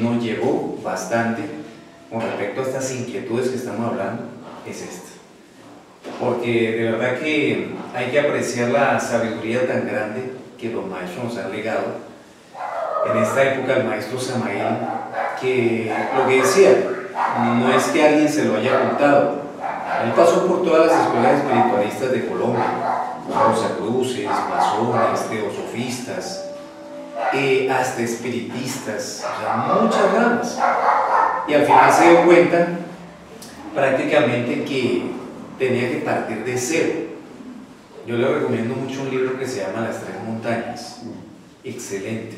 nos llevó bastante con respecto a estas inquietudes que estamos hablando es esta. Porque de verdad que hay que apreciar la sabiduría tan grande que los maestros nos han legado. En esta época el maestro Samael, que lo que decía, no es que alguien se lo haya contado. Él pasó por todas las escuelas espiritualistas de Colombia, rosacruces, masones, teosofistas, hasta espiritistas, o sea, muchas ramas. Y al final se dio cuenta prácticamente que tenía que partir de cero. Yo le recomiendo mucho un libro que se llama Las Tres Montañas, excelente,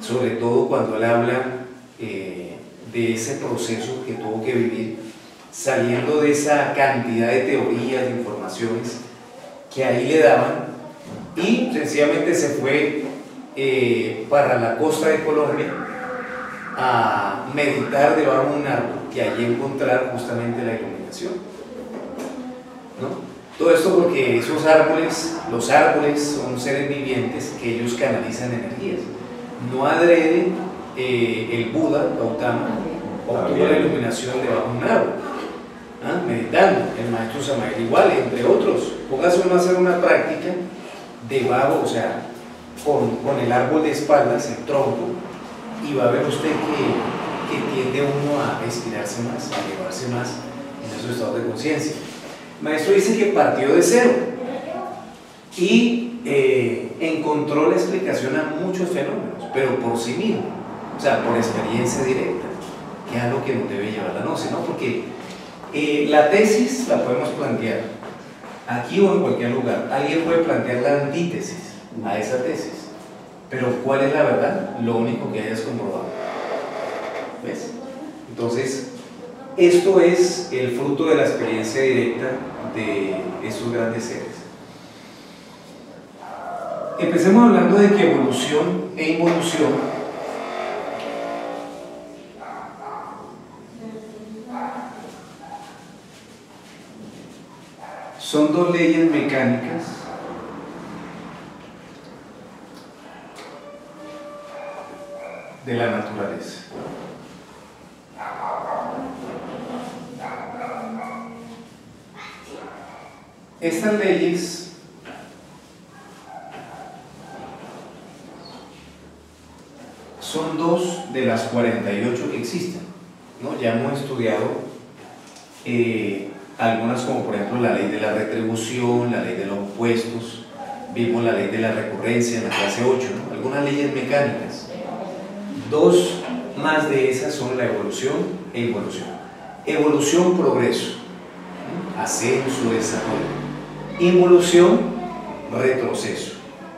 sobre todo cuando él habla de ese proceso que tuvo que vivir, saliendo de esa cantidad de teorías, de informaciones que ahí le daban, y sencillamente se fue para la costa de Colombia a meditar debajo de un árbol y allí encontrar justamente la iluminación, ¿no? Todo esto porque esos árboles, los árboles son seres vivientes que ellos canalizan energías. No adrede el Buda, Gautama, obtuvo la iluminación debajo de un árbol, meditando, el maestro Samael igual, entre otros. Póngase uno a hacer una práctica debajo, o sea, con el árbol de espaldas, el tronco, y va a ver usted que tiende uno a inspirarse más, a elevarse más en esos estados de conciencia. El maestro dice que partió de cero y encontró la explicación a muchos fenómenos, pero por sí mismo, o sea, por experiencia directa, que es lo que nos debe llevar la gnosis, ¿no? Porque la tesis la podemos plantear aquí o en cualquier lugar. Alguien puede plantear la antítesis a esa tesis, pero ¿cuál es la verdad? Lo único que hayas comprobado. ¿Ves? Entonces, esto es el fruto de la experiencia directa de estos grandes seres. Empecemos hablando de que evolución e involución son dos leyes mecánicas de la naturaleza. Estas leyes son dos de las 48 que existen, ¿no? Ya hemos estudiado algunas, como por ejemplo la ley de la retribución, la ley de los opuestos, vimos la ley de la recurrencia en la clase 8, ¿no? Algunas leyes mecánicas. Dos más de esas son la evolución e involución. Evolución, progreso, ¿no? Ascenso, desarrollo. Involución, retroceso,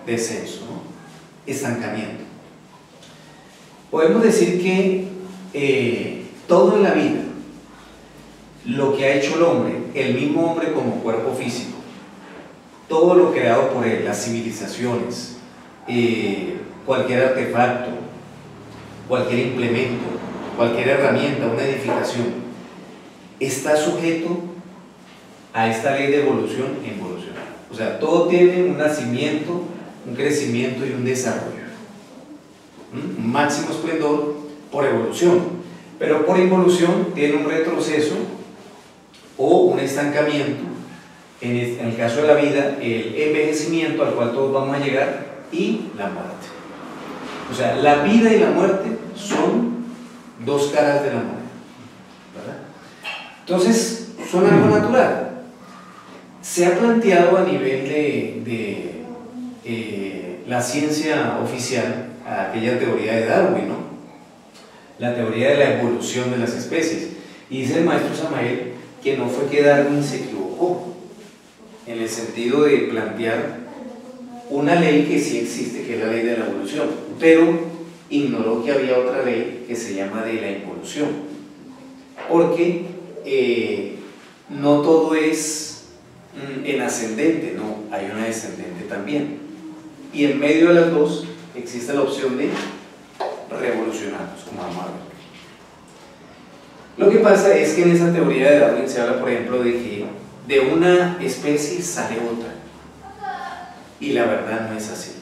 descenso, ¿no? Estancamiento. Podemos decir que todo en la vida, lo que ha hecho el hombre, el mismo hombre como cuerpo físico, todo lo creado por él, las civilizaciones, cualquier artefacto, cualquier implemento, cualquier herramienta, una edificación, está sujeto a esta ley de evolución e involución. O sea, todo tiene un nacimiento, un crecimiento y un desarrollo. Un máximo esplendor por evolución, pero por involución tiene un retroceso o un estancamiento. En el caso de la vida, el envejecimiento al cual todos vamos a llegar y la muerte. O sea, la vida y la muerte son dos caras de la moneda, ¿verdad? Entonces, son algo natural. Se ha planteado a nivel de la ciencia oficial aquella teoría de Darwin, ¿no? La teoría de la evolución de las especies. Y dice el maestro Samael que no fue que Darwin se equivocó en el sentido de plantear una ley que sí existe, que es la ley de la evolución, pero ignoró que había otra ley que se llama de la involución, porque no todo es en ascendente, no, hay una descendente también, y en medio de las dos existe la opción de revolucionarnos, como vamos a ver. Lo que pasa es que en esa teoría de Darwin se habla, por ejemplo, de que de una especie sale otra, y la verdad no es así.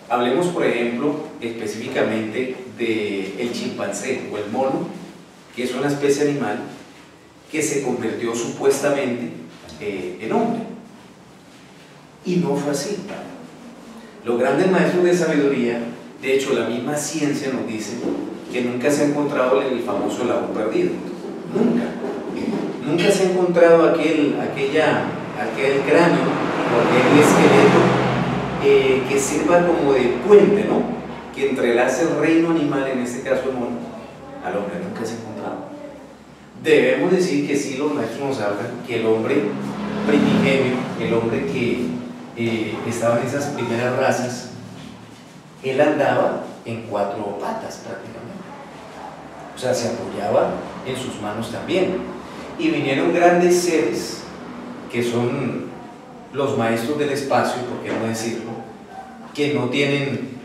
Hablemos, por ejemplo, específicamente del chimpancé o el mono, que es una especie animal que se convirtió supuestamente en hombre. Y no fue así. Los grandes maestros de sabiduría, de hecho la misma ciencia nos dice que nunca se ha encontrado el famoso eslabón perdido. Nunca se ha encontrado aquel cráneo o aquel esqueleto que sirva como de puente, ¿no? Que entrelace el reino animal, en este caso el mono, al hombre. Nunca se ha encontrado. Debemos decir que sí, los maestros nos hablan que el hombre primigenio, el hombre que estaba en esas primeras razas, él andaba en 4 patas prácticamente, o sea, se apoyaba en sus manos también, y vinieron grandes seres que son los maestros del espacio, por qué no decirlo, que no tienen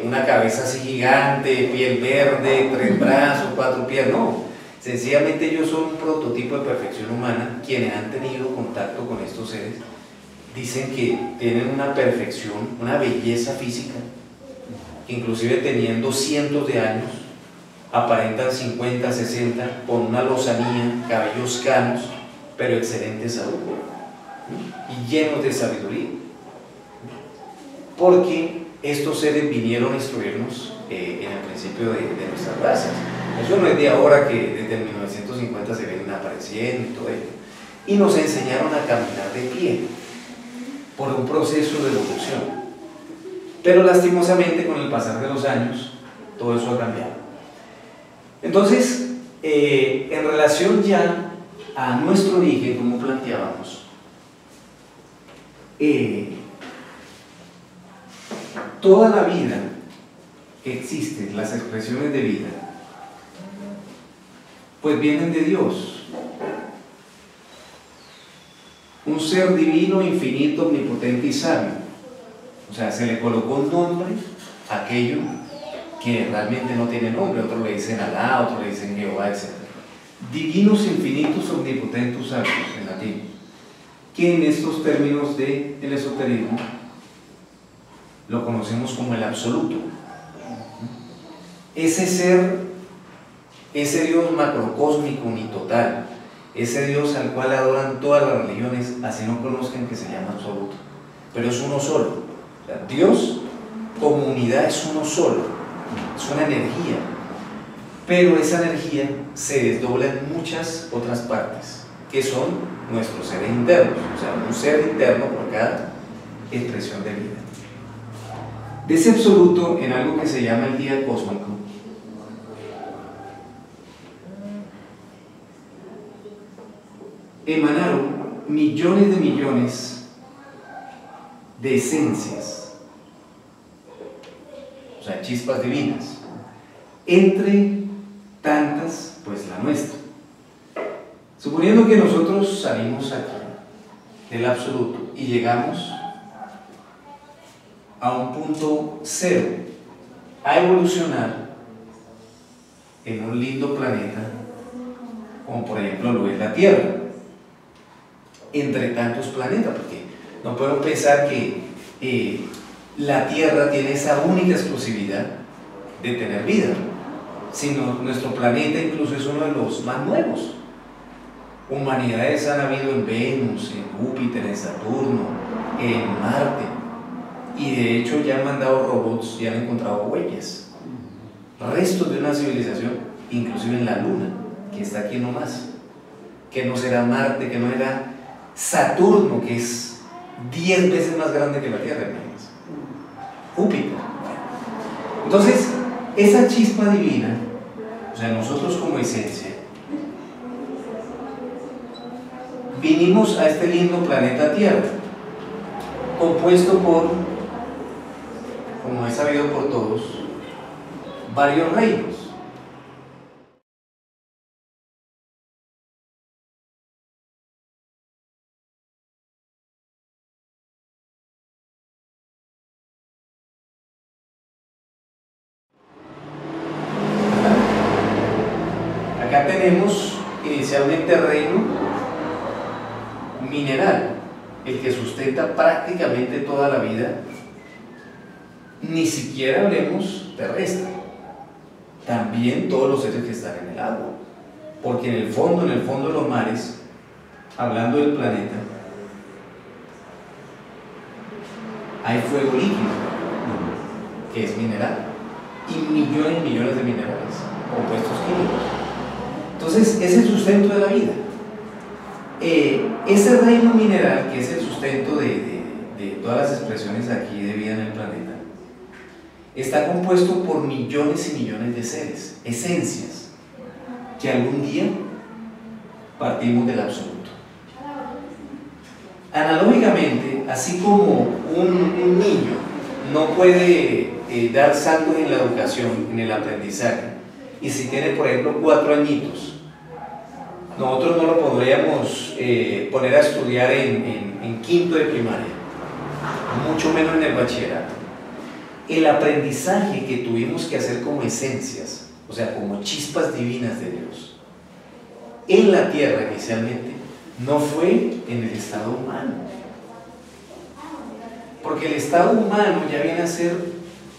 una cabeza así gigante, piel verde, 3 brazos, 4 piernas, no, sencillamente ellos son un prototipo de perfección humana. Quienes han tenido contacto con estos seres dicen que tienen una perfección, una belleza física, que inclusive teniendo cientos de años, aparentan 50, 60, con una lozanía, cabellos canos, pero excelente salud, y llenos de sabiduría, porque estos seres vinieron a instruirnos en el principio de nuestras razas. Eso no es de ahora, que desde el 1950 se vienen apareciendo y todo ello, y nos enseñaron a caminar de pie por un proceso de evolución. Pero lastimosamente con el pasar de los años todo eso ha cambiado. Entonces, en relación ya a nuestro origen, como planteábamos, toda la vida que existe, las expresiones de vida, pues vienen de Dios, un ser divino, infinito, omnipotente y sabio. O sea, se le colocó un nombre a aquello que realmente no tiene nombre. Otros le dicen Alá, otros le dicen Jehová, etc. Divinos, infinitos, omnipotentes, sabios, en latín, que en estos términos del esoterismo lo conocemos como el absoluto. Ese ser, ese Dios macrocósmico, unitotal, ese Dios al cual adoran todas las religiones, así no conozcan, que se llama absoluto, pero es uno solo. O sea, Dios como unidad es uno solo, es una energía, pero esa energía se desdobla en muchas otras partes, que son nuestros seres internos, o sea, un ser interno por cada expresión de vida. De ese absoluto, en algo que se llama el día cósmico, emanaron millones de millones de esencias, o sea, chispas divinas, entre tantas, pues la nuestra. Suponiendo que nosotros salimos aquí del absoluto y llegamos a un punto cero, a evolucionar en un lindo planeta, como por ejemplo lo es la Tierra, entre tantos planetas, porque no podemos pensar que la Tierra tiene esa única exclusividad de tener vida, sino nuestro planeta incluso es uno de los más nuevos. Humanidades han habido en Venus, en Júpiter, en Saturno, en Marte, y de hecho ya han mandado robots y han encontrado huellas, restos de una civilización, inclusive en la Luna, que está aquí nomás, que no será Marte, que no era Saturno, que es 10 veces más grande que la Tierra, imagínense. Júpiter. Entonces, esa chispa divina, o sea, nosotros como esencia, vinimos a este lindo planeta Tierra, compuesto por, como es sabido por todos, varios reinos. Acá tenemos inicialmente el reino mineral, el que sustenta prácticamente toda la vida Ni siquiera hablemos terrestre, también todos los seres que están en el agua, porque en el fondo de los mares, hablando del planeta, hay fuego líquido, que es mineral, y millones y millones de minerales, compuestos químicos. Entonces, es el sustento de la vida. Ese reino mineral, que es el sustento de todas las expresiones aquí de vida en el planeta, está compuesto por millones y millones de seres, esencias, que algún día partimos del absoluto. Analógicamente, así como un niño no puede dar saltos en la educación, en el aprendizaje, y si tiene, por ejemplo, 4 añitos, nosotros no lo podríamos poner a estudiar en quinto de primaria, mucho menos en el bachillerato. El aprendizaje que tuvimos que hacer como esencias, o sea, como chispas divinas de Dios, en la tierra inicialmente, no fue en el estado humano. Porque el estado humano ya viene a ser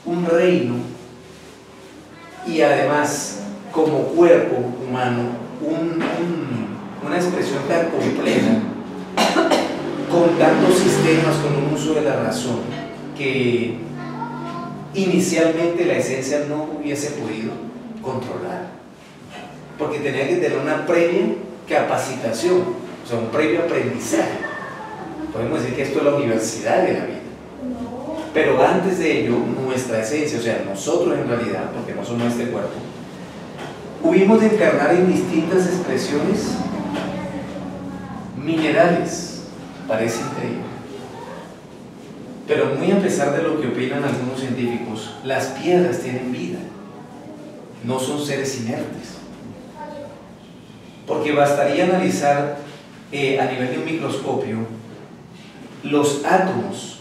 un reino y además, como cuerpo humano, una expresión tan completa, con tantos sistemas, con un uso de la razón, que inicialmente la esencia no hubiese podido controlar, porque tenía que tener una previa capacitación, o sea, un previo aprendizaje. Podemos decir que esto es la universidad de la vida, pero antes de ello, nuestra esencia, o sea, nosotros en realidad, porque no somos este cuerpo, hubimos de encarnar en distintas expresiones minerales. Parece increíble, pero muy a pesar de lo que opinan algunos científicos, las piedras tienen vida, no son seres inertes, porque bastaría analizar a nivel de un microscopio los átomos,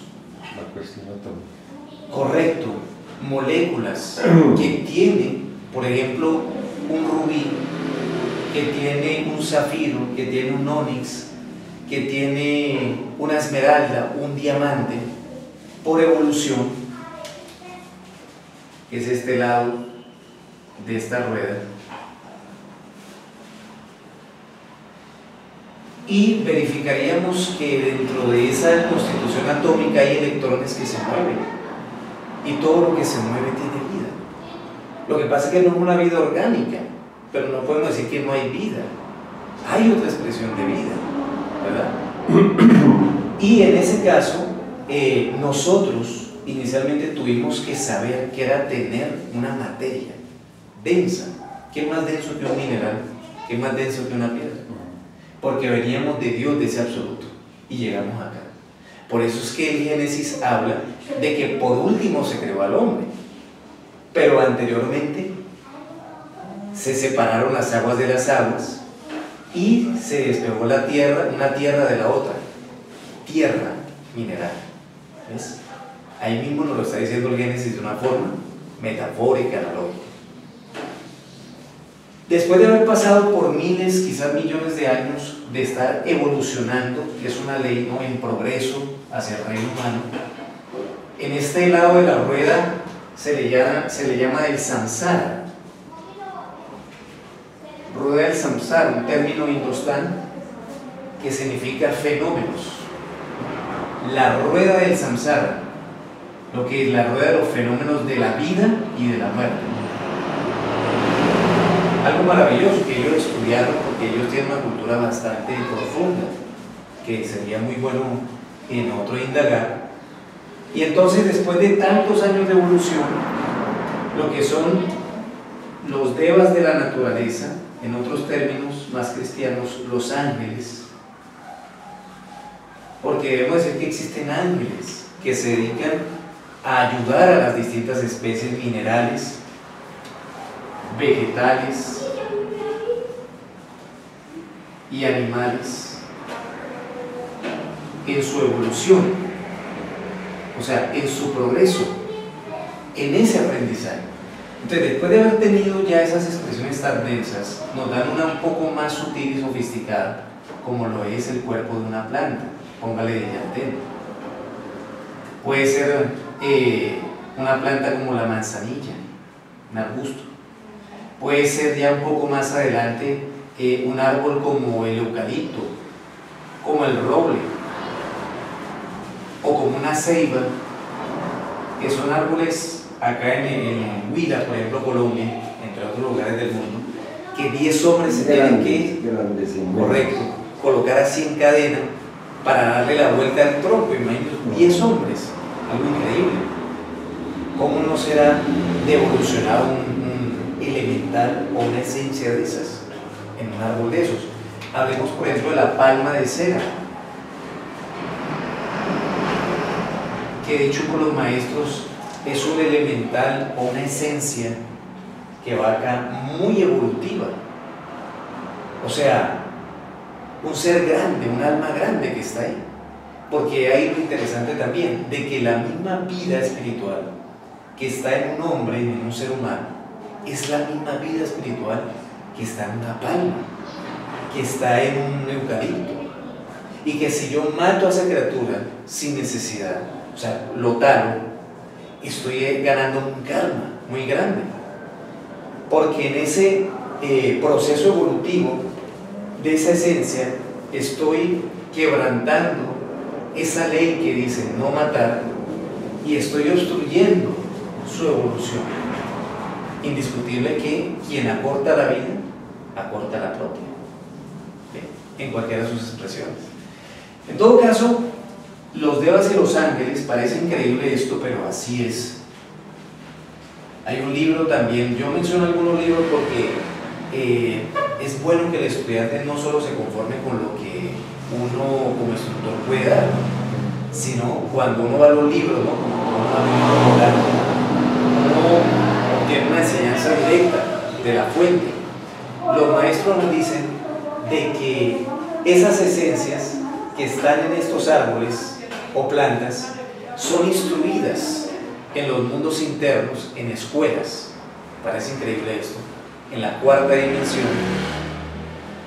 correcto, moléculas que tiene, por ejemplo, un rubí, que tiene un zafiro, que tiene un ónix, que tiene una esmeralda, un diamante, por evolución, que es este lado de esta rueda, y verificaríamos que dentro de esa constitución atómica hay electrones que se mueven, y todo lo que se mueve tiene vida. Lo que pasa es que no es una vida orgánica, pero no podemos decir que no hay vida, hay otra expresión de vida, ¿verdad? Y en ese caso, nosotros inicialmente tuvimos que saber que era tener una materia densa. ¿Qué más denso que un mineral? ¿Qué más denso que una piedra? Porque veníamos de Dios, de ese absoluto, y llegamos acá. Por eso es que el Génesis habla de que por último se creó al hombre, pero anteriormente se separaron las aguas de las aguas y se despegó la tierra, una tierra de la otra, tierra mineral. ¿Ves? Ahí mismo nos lo está diciendo el Génesis de una forma metafórica, analógica. Después de haber pasado por miles, quizás millones de años de estar evolucionando, que es una ley, ¿no?, en progreso hacia el reino humano, en este lado de la rueda se le llama el samsara. Rueda del samsara, un término hindustán que significa fenómenos. La rueda del samsara, lo que es la rueda de los fenómenos de la vida y de la muerte. Algo maravilloso que ellos estudiaron, porque ellos tienen una cultura bastante profunda, que sería muy bueno en otro indagar. Y entonces, después de tantos años de evolución, lo que son los devas de la naturaleza, en otros términos más cristianos, los ángeles, porque debemos decir que existen ángeles que se dedican a ayudar a las distintas especies minerales, vegetales y animales en su evolución, o sea, en su progreso, en ese aprendizaje. Entonces, después de haber tenido ya esas expresiones tan densas, nos dan una un poco más sutil y sofisticada, como lo es el cuerpo de una planta. Póngale de antena. Puede ser una planta como la manzanilla, un arbusto. Puede ser ya un poco más adelante un árbol como el eucalipto, como el roble, o como una ceiba, que son árboles acá en Huila, por ejemplo, Colombia, entre otros lugares del mundo, que 10 hombres se tienen que, correcto, colocar así en cadena para darle la vuelta al tronco. Imagínense, 10 hombres, algo increíble. ¿Cómo no será de evolucionar un elemental o una esencia de esas en un árbol de esos? Hablemos, por ejemplo, de la palma de cera, que dicho por los maestros es un elemental o una esencia que va acá muy evolutiva. O sea, un ser grande, un alma grande que está ahí. Porque hay lo interesante también, de que la misma vida espiritual que está en un hombre, en un ser humano, es la misma vida espiritual que está en una palma, que está en un eucalipto. Y que si yo mato a esa criatura sin necesidad, o sea, lo talo, estoy ganando un karma muy grande. Porque en ese proceso evolutivo de esa esencia estoy quebrantando esa ley que dice no matar y estoy obstruyendo su evolución. Indiscutible que quien acorta la vida, acorta la propia. ¿Bien? En cualquiera de sus expresiones. En todo caso, los devas y los ángeles, parece increíble esto, pero así es. Hay un libro también, yo menciono algunos libros porque es bueno que el estudiante no solo se conforme con lo que uno como instructor puede dar, sino cuando uno va a los libros, ¿no? Uno obtiene una enseñanza directa de la fuente. Los maestros nos dicen de que esas esencias que están en estos árboles o plantas son instruidas en los mundos internos, en escuelas, parece increíble esto, en la cuarta dimensión,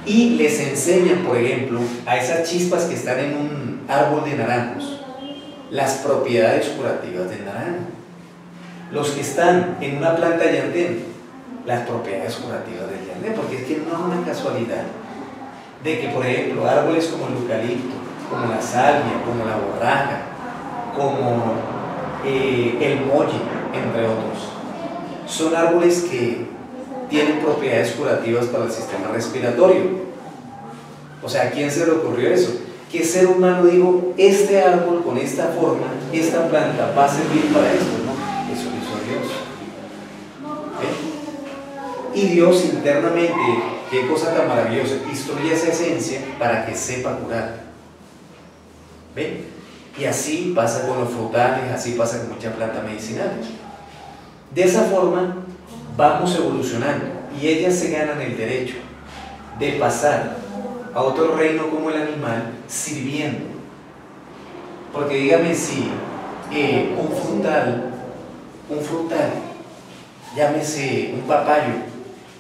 y les enseñan, por ejemplo, a esas chispas que están en un árbol de naranjos, las propiedades curativas del naranjo. Los que están en una planta de yandén, las propiedades curativas del yandén, porque es que no es una casualidad de que, por ejemplo, árboles como el eucalipto, como la salvia, como la borraja, como el molle, entre otros, son árboles que tienen propiedades curativas para el sistema respiratorio. O sea, ¿a quién se le ocurrió eso? ¿Qué ser humano dijo, este árbol con esta forma, esta planta va a servir para esto? No, eso lo hizo Dios. Y Dios internamente, qué cosa tan maravillosa, instruye esa esencia para que sepa curar. ¿Ven? Y así pasa con los frutales, así pasa con muchas plantas medicinales. De esa forma vamos evolucionando y ellas se ganan el derecho de pasar a otro reino como el animal sirviendo. Porque dígame si un frutal, llámese un papayo,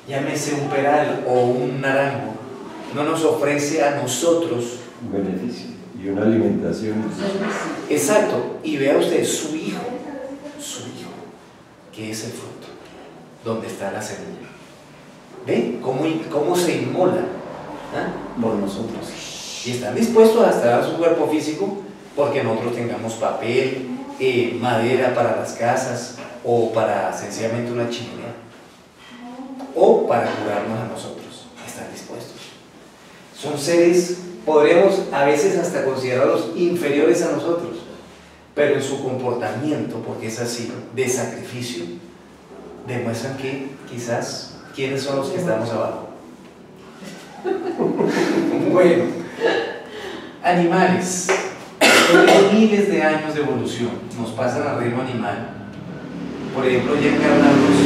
llámese un peral o un naranjo, no nos ofrece a nosotros un beneficio y una alimentación. Exacto, y vea usted su hijo, que es el fruto, donde está la semilla. ¿Ven cómo se inmola por nosotros? Y están dispuestos hasta dar su cuerpo físico porque nosotros tengamos papel, madera para las casas o para sencillamente una chimenea o para curarnos a nosotros. Están dispuestos. Son seres, podremos a veces hasta considerarlos inferiores a nosotros, pero en su comportamiento, porque es así, de sacrificio, demuestran que quizás, ¿quiénes son los que estamos abajo? Bueno, animales. Después de miles de años de evolución, nos pasan al reino animal. Por ejemplo, ya encarnarlos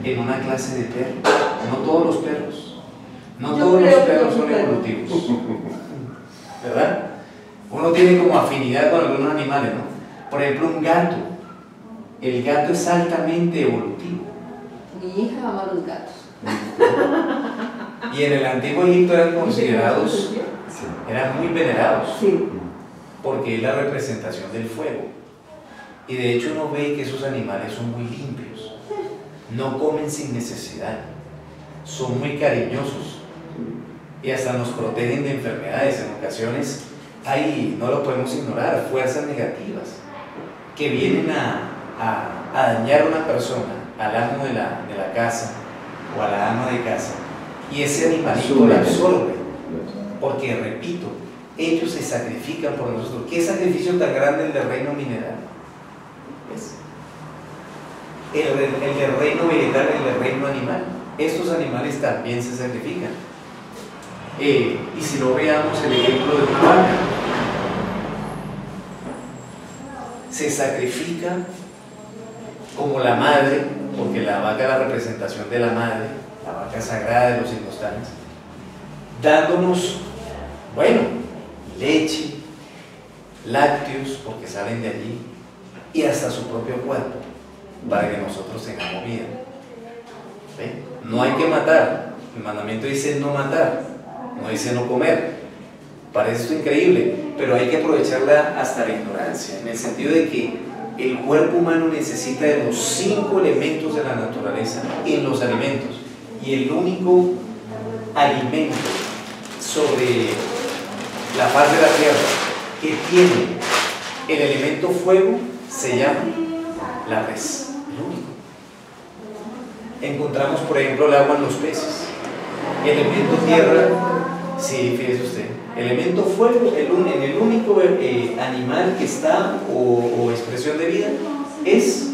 en una clase de perro. No todos los perros. No todos los perros son evolutivos. ¿Verdad? Uno tiene como afinidad con algunos animales, ¿no? Por ejemplo, un gato. El gato es altamente evolutivo. Mi hija ama a los gatos. Y en el antiguo Egipto eran considerados, eran muy venerados, Sí. porque es la representación del fuego. Y de hecho uno ve que esos animales son muy limpios, no comen sin necesidad, son muy cariñosos y hasta nos protegen de enfermedades. En ocasiones hay, no lo podemos ignorar, fuerzas negativas que vienen a dañar a una persona, al amo de la casa o a la ama de casa, y ese animalito la absorbe, porque repito, ellos se sacrifican por nosotros. ¿Qué sacrificio tan grande el del reino mineral? ¿Ves? El del reino vegetal, el del reino animal. Estos animales también se sacrifican. Y si no, veamos el ejemplo de una vaca. Se sacrifica como la madre, porque la vaca es la representación de la madre, la vaca sagrada de los indostanes, dándonos, bueno, leche, lácteos, porque salen de allí, y hasta su propio cuerpo, para que nosotros tengamos vida. ¿Ven? No hay que matar. El mandamiento dice no matar, no dice no comer. Parece esto increíble, pero hay que aprovecharla hasta la ignorancia, en el sentido de que el cuerpo humano necesita de los 5 elementos de la naturaleza en los alimentos, y el único alimento sobre la faz de la tierra que tiene el elemento fuego se llama la res, el único. Encontramos, por ejemplo, el agua en los peces, el elemento tierra, sí, fíjese usted, elemento fuego, en el único animal que está o expresión de vida es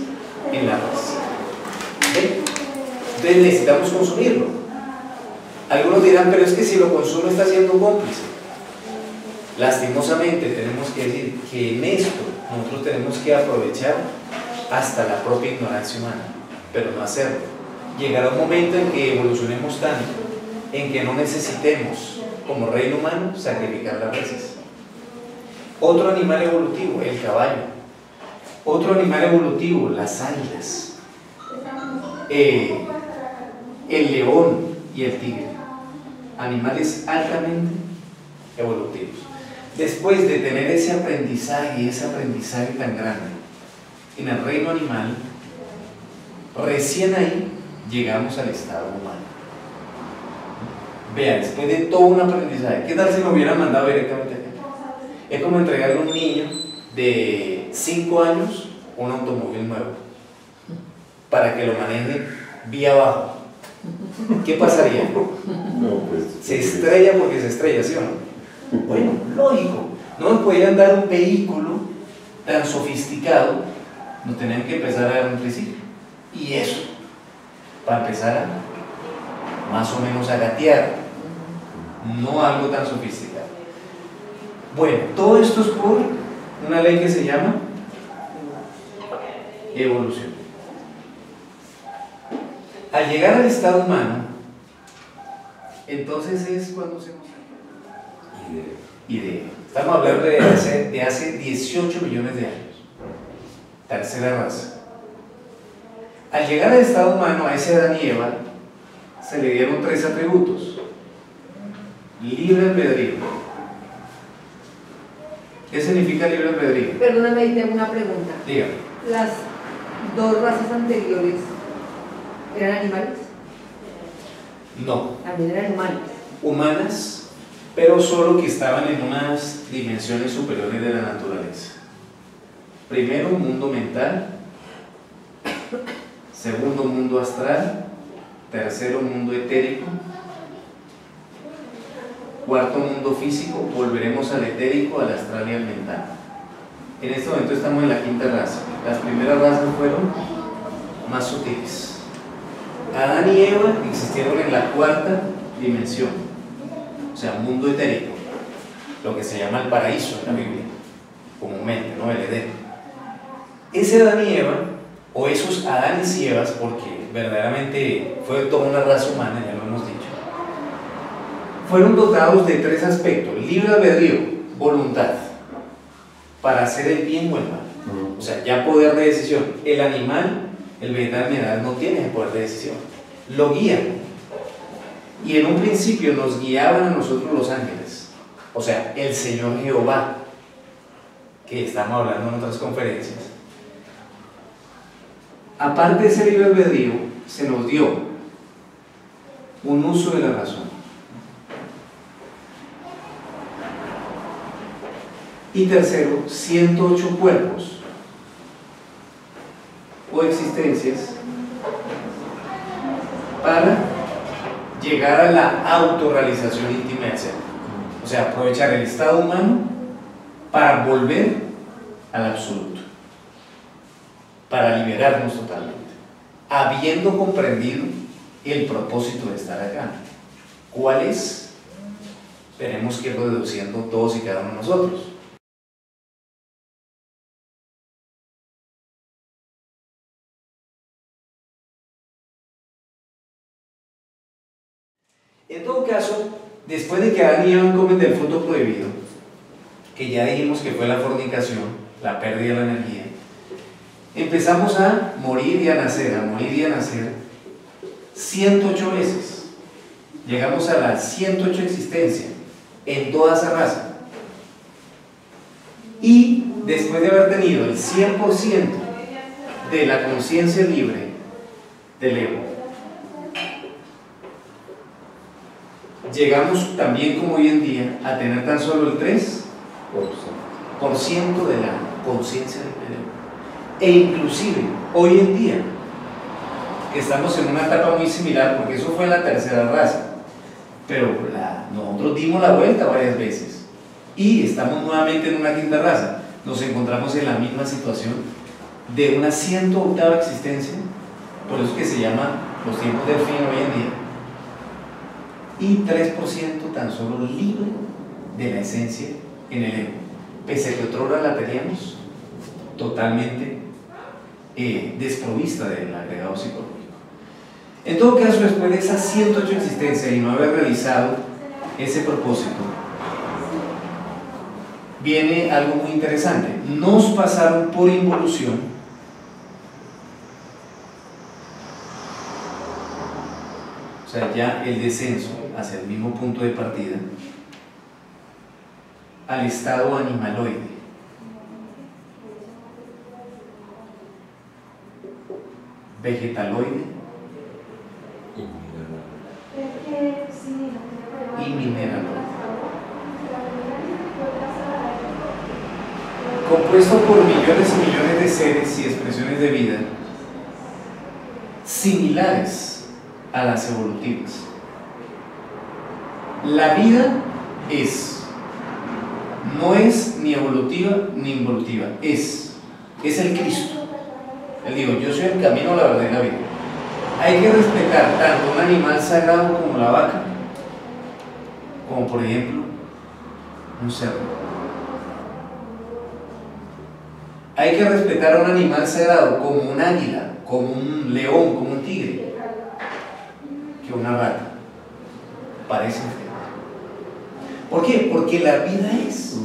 en la res. ¿Ven? Entonces necesitamos consumirlo. Algunos dirán, pero es que si lo consumo está siendo cómplice. Lastimosamente tenemos que decir que en esto nosotros tenemos que aprovechar hasta la propia ignorancia humana, pero no hacerlo. Llegará un momento en que evolucionemos tanto, en que no necesitemos, como reino humano, sacrificar las reses. Otro animal evolutivo, el caballo. Otro animal evolutivo, las águilas. El león y el tigre. Animales altamente evolutivos. Después de tener ese aprendizaje tan grande en el reino animal, recién ahí llegamos al estado humano. Vean, después de todo un aprendizaje, ¿qué tal si me hubieran mandado directamente acá? Es como entregarle a un niño de 5 años un automóvil nuevo para que lo maneje vía abajo. ¿Qué pasaría? No, pues, Se estrella porque se estrella, ¿sí o no? Bueno, lógico. No nos podían dar un vehículo tan sofisticado, nos tenían que empezar a dar un principio. Y eso, para empezar a más o menos a gatear, no algo tan sofisticado. Bueno, todo esto es por una ley que se llama evolución. Al llegar al estado humano, entonces es cuando se nos idea. Estamos hablando de hace 18 millones de años. Tercera raza. Al llegar al estado humano, a ese Adán y Eva, se le dieron 3 atributos. Libre albedrío. ¿Qué significa libre albedrío? Perdóname, ahí tengo una pregunta. Dígame. ¿Las 2 razas anteriores eran animales? No. También eran humanos. Humanas, pero solo que estaban en unas dimensiones superiores de la naturaleza. Primero, mundo mental. Segundo, mundo astral. Tercero, mundo etérico. Cuarto, mundo físico. Volveremos al etérico, al astral y al mental. En este momento estamos en la 5ª raza. Las primeras razas fueron más sutiles. Adán y Eva existieron en la 4ª dimensión, o sea, mundo etérico, lo que se llama el paraíso en la Biblia, comúnmente, ¿no? El Edén. Ese Adán y Eva, o esos Adanes y Evas, porque verdaderamente fue toda una raza humana, ya lo hemos dicho, fueron dotados de 3 aspectos: libre albedrío, voluntad, para hacer el bien o el mal, o sea, ya poder de decisión. El animal, el vegetal mineral, no tiene ese poder de decisión, lo guían. Y en un principio nos guiaban a nosotros los ángeles, o sea, el Señor Jehová, que estamos hablando en otras conferencias, aparte de ese libre albedrío, se nos dio un uso de la razón. Y tercero, 108 cuerpos o existencias para llegar a la autorrealización íntima del ser. O sea, aprovechar el estado humano para volver al absoluto, para liberarnos totalmente, habiendo comprendido el propósito de estar acá. ¿Cuál es? Tenemos que irlo deduciendo todos y cada uno de nosotros. En todo caso, después de que Adán y Eva comen del fruto prohibido, que ya dijimos que fue la fornicación, la pérdida de la energía, empezamos a morir y a nacer, 108 veces. Llegamos a las 108 existencias en toda esa raza. Y después de haber tenido el 100% de la conciencia libre del ego, llegamos también, como hoy en día, a tener tan solo el 3% de la conciencia del ego. E inclusive, hoy en día, que estamos en una etapa muy similar, porque eso fue la tercera raza, pero nosotros dimos la vuelta varias veces y estamos nuevamente en una quinta raza. Nos encontramos en la misma situación de una 108ª existencia, por eso es que se llama los tiempos del fin hoy en día, y 3% tan solo libre de la esencia en el ego, pese a que otrora la teníamos totalmente desprovista del agregado psicológico. En todo caso, después de esas 108 existencias y no haber realizado ese propósito, viene algo muy interesante. Nos pasaron por involución o sea, ya el descenso hacia el mismo punto de partida, al estado animaloide. Vegetaloide y mineraloide, compuesto por millones y millones de seres y expresiones de vida similares a las evolutivas. La vida no es ni evolutiva ni involutiva, es el Cristo. Él dijo: yo soy el camino, la verdad y la vida. Hay que respetar tanto un animal sagrado como la vaca, como por ejemplo un cerdo. Hay que respetar a un animal sagrado como un águila, como un león, como un tigre, que una rata. Parece feo. ¿Por qué? Porque la vida es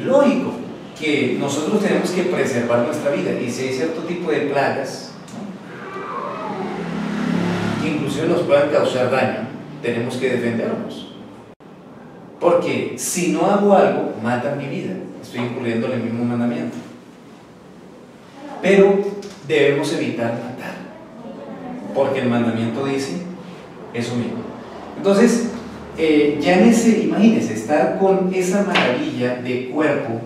lógico que nosotros tenemos que preservar nuestra vida, y si hay cierto tipo de plagas, ¿no?, que inclusive nos puedan causar daño, tenemos que defendernos, porque si no hago algo, matan mi vida, estoy incurriendo en el mismo mandamiento. Pero debemos evitar matar, porque el mandamiento dice eso mismo. Entonces, ya en ese, imagínense, estar con esa maravilla de cuerpo,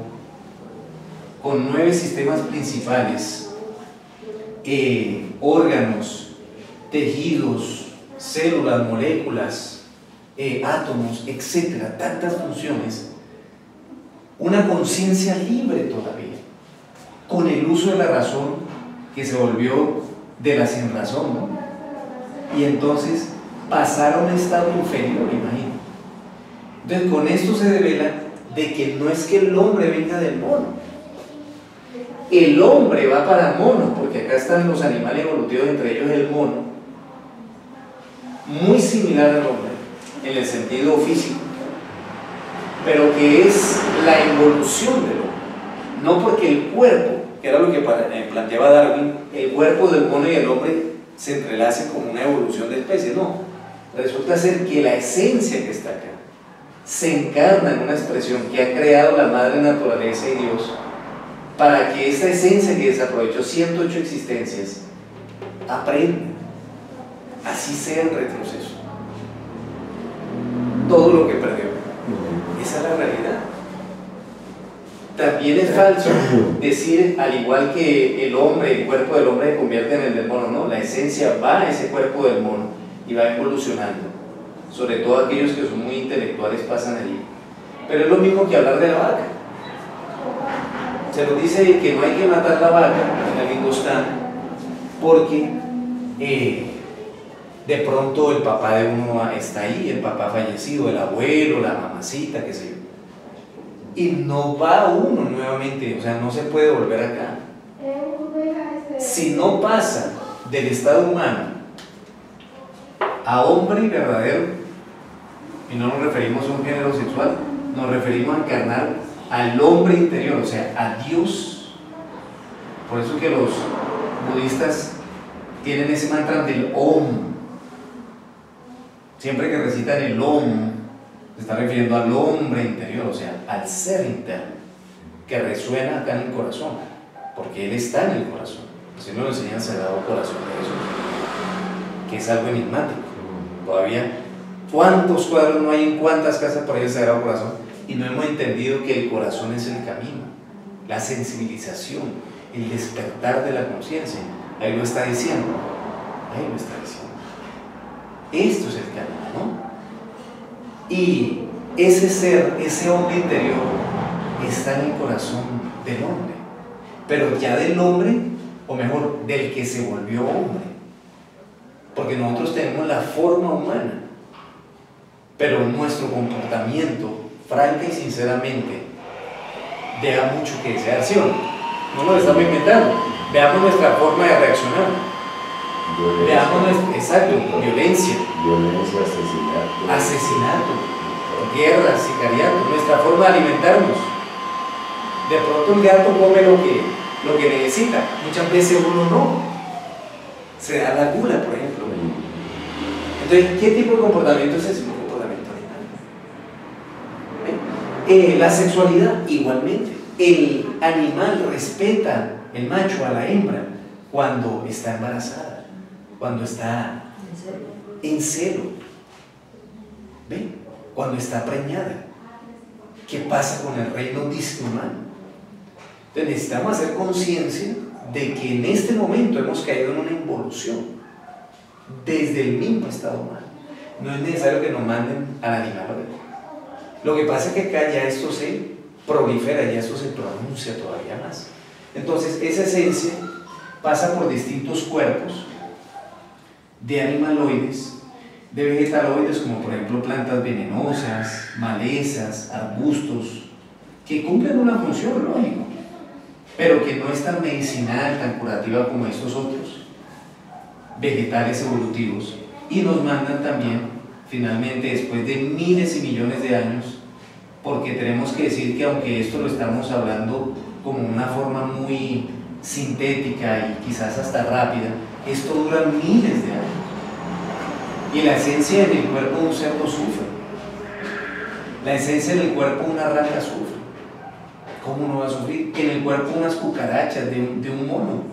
con 9 sistemas principales, órganos, tejidos, células, moléculas, átomos, etcétera, tantas funciones, una conciencia libre todavía, con el uso de la razón que se volvió de la sin razón, ¿no? Y entonces pasar a un estado inferior, imagínate. Entonces, con esto se devela de que no es que el hombre venga del mono. El hombre va para mono, porque acá están los animales evolutivos, entre ellos el mono, muy similar al hombre en el sentido físico, pero que es la involución del hombre. No porque el cuerpo, que era lo que planteaba Darwin, el cuerpo del mono y el hombre se entrelacen como una evolución de especie. No, resulta ser que la esencia que está acá se encarna en una expresión que ha creado la madre naturaleza y Dios para que esta esencia que desaprovechó 108 existencias aprenda, así sea en retroceso, todo lo que perdió. Esa es la realidad. También es falso decir, al igual que el hombre, el cuerpo del hombre se convierte en el del mono, no, la esencia va a ese cuerpo del mono y va evolucionando. Sobre todo aquellos que son muy intelectuales pasan allí. Pero es lo mismo que hablar de la vaca. Se nos dice que no hay que matar la vaca en el Hindustán porque de pronto el papá de uno está ahí, el papá fallecido, el abuelo, la mamacita, qué sé yo. Y no va uno nuevamente, o sea, no se puede volver acá. Si no pasa del estado humano a hombre verdadero, y no nos referimos a un género sexual, nos referimos a encarnar al hombre interior, o sea, a Dios. Por eso que los budistas tienen ese mantra del Om. Siempre que recitan el Om, se está refiriendo al hombre interior, o sea, al ser interno, que resuena acá en el corazón, porque Él está en el corazón. Así nos lo enseña el Sagrado Corazón de Jesús, que es algo enigmático. Todavía, ¿cuántos cuadros no hay en cuántas casas por ahí el Sagrado Corazón? Y no hemos entendido que el corazón es el camino, la sensibilización, el despertar de la conciencia. Ahí lo está diciendo, ahí lo está diciendo. Esto es el camino, ¿no? Y ese ser, ese hombre interior, está en el corazón del hombre, pero ya del hombre, o mejor, del que se volvió hombre, porque nosotros tenemos la forma humana, pero nuestro comportamiento, franca y sinceramente, deja mucho que desear, ¿sí o no? No nos lo estamos inventando. Veamos nuestra forma de reaccionar. Veamos nuestra, exacto, violencia, asesinato, guerra, sicariato, nuestra forma de alimentarnos. De pronto el gato come lo que necesita, muchas veces uno no. Se da la gula, por ejemplo. Entonces, ¿qué tipo de comportamiento es ese? Un comportamiento animal. La sexualidad, igualmente. El animal respeta, el macho, a la hembra cuando está embarazada, cuando está en celo, ¿ve? Cuando está preñada. ¿Qué pasa con el reino humano? Entonces necesitamos hacer conciencia de que en este momento hemos caído en una involución desde el mismo estado humano. No es necesario que nos manden al animal. Lo que pasa es que acá ya esto se prolifera, ya esto se pronuncia todavía más. Entonces esa esencia pasa por distintos cuerpos de animaloides, de vegetaloides, como por ejemplo plantas venenosas, malezas, arbustos, que cumplen una función, lógico, pero que no es tan medicinal, tan curativa como estos otros vegetales evolutivos, y nos mandan también, finalmente, después de miles y millones de años, porque tenemos que decir que aunque esto lo estamos hablando como una forma muy sintética y quizás hasta rápida, esto dura miles de años. Y la esencia en el cuerpo de un cerdo sufre. La esencia en el cuerpo de una rata sufre. ¿Cómo no va a sufrir? En el cuerpo de unas cucarachas, de un mono.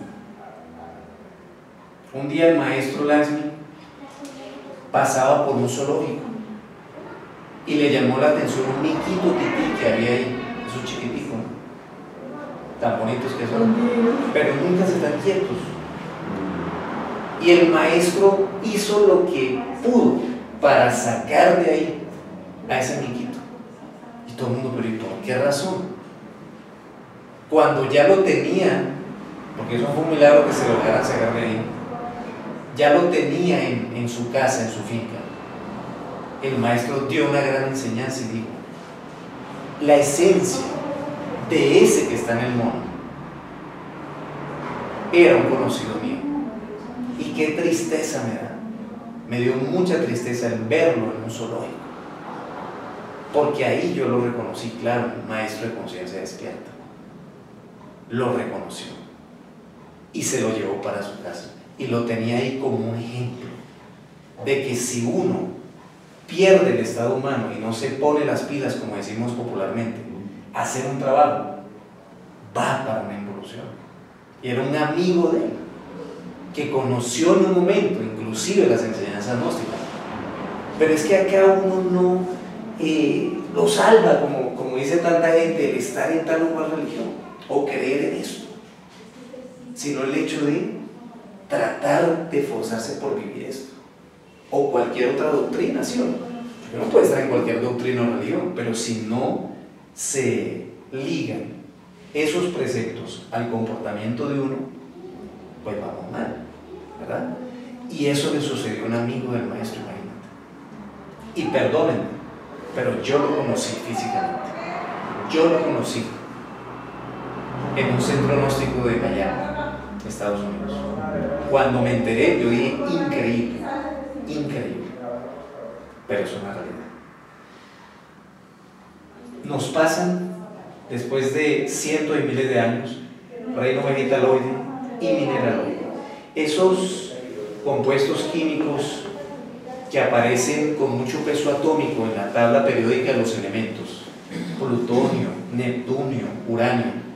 Un día el maestro Laxmi pasaba por un zoológico y le llamó la atención un miquito tití que había ahí, esos chiquiticos, ¿no? Tan bonitos que son, pero nunca se están quietos. Y el maestro hizo lo que pudo para sacar de ahí a ese miquito. Y todo el mundo, pero ¿y por qué razón? Cuando ya lo tenía, porque eso fue un milagro que se lograra sacar de ahí, ya lo tenía en su casa, en su finca, el maestro dio una gran enseñanza y dijo: la esencia de ese que está en el mono era un conocido mío. Y qué tristeza me da. Me dio mucha tristeza el verlo en un zoológico, porque ahí yo lo reconocí, claro, un maestro de conciencia despierta. Lo reconoció y se lo llevó para su casa y lo tenía ahí como un ejemplo de que si uno pierde el estado humano y no se pone las pilas, como decimos popularmente, a hacer un trabajo, va para una involución. Y era un amigo de él, que conoció en un momento, inclusive las enseñanzas gnósticas. Pero es que acá uno no lo salva, como dice tanta gente, el estar en tal o cual religión, o creer en eso, sino el hecho de tratar de esforzarse por vivir esto, o cualquier otra doctrina, ¿sí o no? Porque uno puede estar en cualquier doctrina o religión, pero si no se ligan esos preceptos al comportamiento de uno, pues vamos mal, ¿verdad? Y eso le sucedió a un amigo del maestro, imagínate. Y perdónenme, pero yo lo conocí físicamente. Yo lo conocí en un centro gnóstico de Miami, Estados Unidos. Cuando me enteré, yo dije, increíble, increíble. Pero es una realidad. Nos pasan, después de cientos y miles de años, reino vegetaloide y mineraloide. Esos compuestos químicos que aparecen con mucho peso atómico en la tabla periódica de los elementos: plutonio, neptunio, uranio.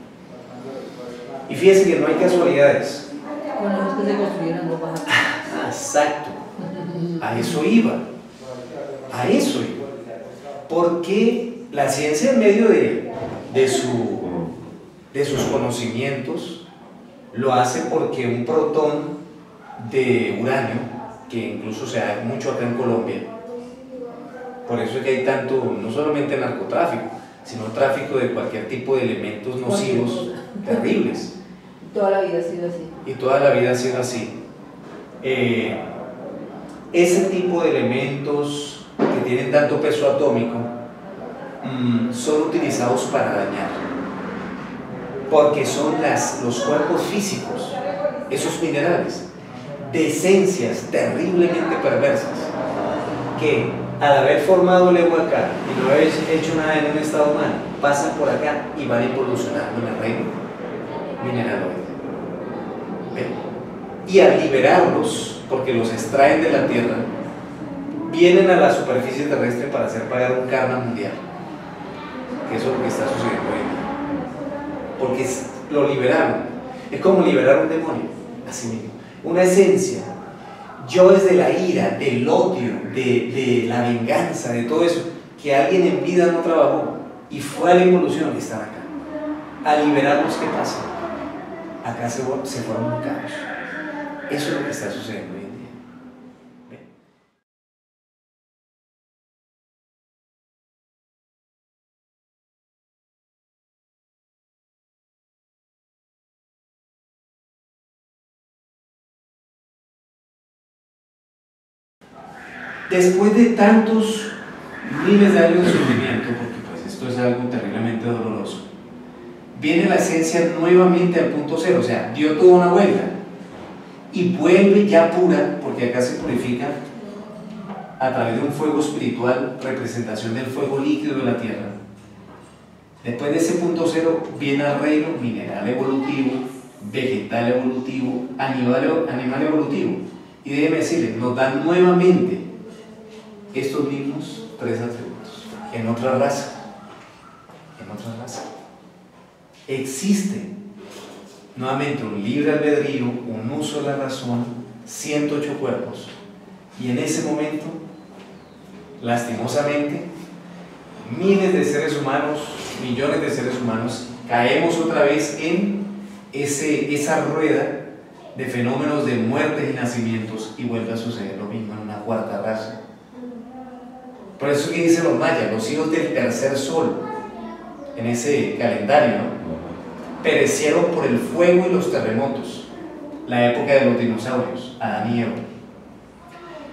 Y fíjense que no hay casualidades. Con los que se construyeron los bajas. Exacto. A eso iba. A eso iba. Porque la ciencia, en medio de sus conocimientos, lo hace porque un protón de uranio, que incluso se da mucho acá en Colombia, por eso es que hay tanto, no solamente narcotráfico, sino tráfico de cualquier tipo de elementos nocivos terribles. Toda la vida ha sido así. Y toda la vida ha sido así. Ese tipo de elementos que tienen tanto peso atómico son utilizados para dañar, porque son los cuerpos físicos, esos minerales, de esencias terriblemente perversas, que al haber formado el ego acá y no haber hecho nada en un estado humano, pasan por acá y van evolucionando en el reino mineraloide. ¿Ven? Y al liberarlos, porque los extraen de la tierra, vienen a la superficie terrestre para hacer pagar un karma mundial, que eso es lo que está sucediendo hoy en día, porque lo liberaron. Es como liberar un demonio, así mismo, una esencia. Yo, desde la ira, del odio, de la venganza, de todo eso, que alguien en vida no trabajó y fue a la involución, que están acá. A liberarlos, ¿qué pasa? Acá se forma un caos. Eso es lo que está sucediendo hoy en día. ¿Ven? Después de tantos miles de años de sufrimiento, porque pues esto es algo terriblemente doloroso, viene la esencia nuevamente al punto cero, o sea, dio toda una vuelta y vuelve ya pura, porque acá se purifica a través de un fuego espiritual, representación del fuego líquido de la tierra. Después de ese punto cero viene el reino mineral evolutivo, vegetal evolutivo, animal evolutivo, y déjeme decirles, nos dan nuevamente estos mismos tres atributos en otra raza. Existe nuevamente un libre albedrío, un uso de la razón, 108 cuerpos, y en ese momento, lastimosamente, miles de seres humanos, millones de seres humanos, caemos otra vez en esa rueda de fenómenos de muertes y nacimientos, y vuelve a suceder lo mismo en una cuarta raza. Por eso que dicen los mayas, los hijos del tercer sol, en ese calendario, ¿no?, perecieron por el fuego y los terremotos, la época de los dinosaurios, Adán y Eva.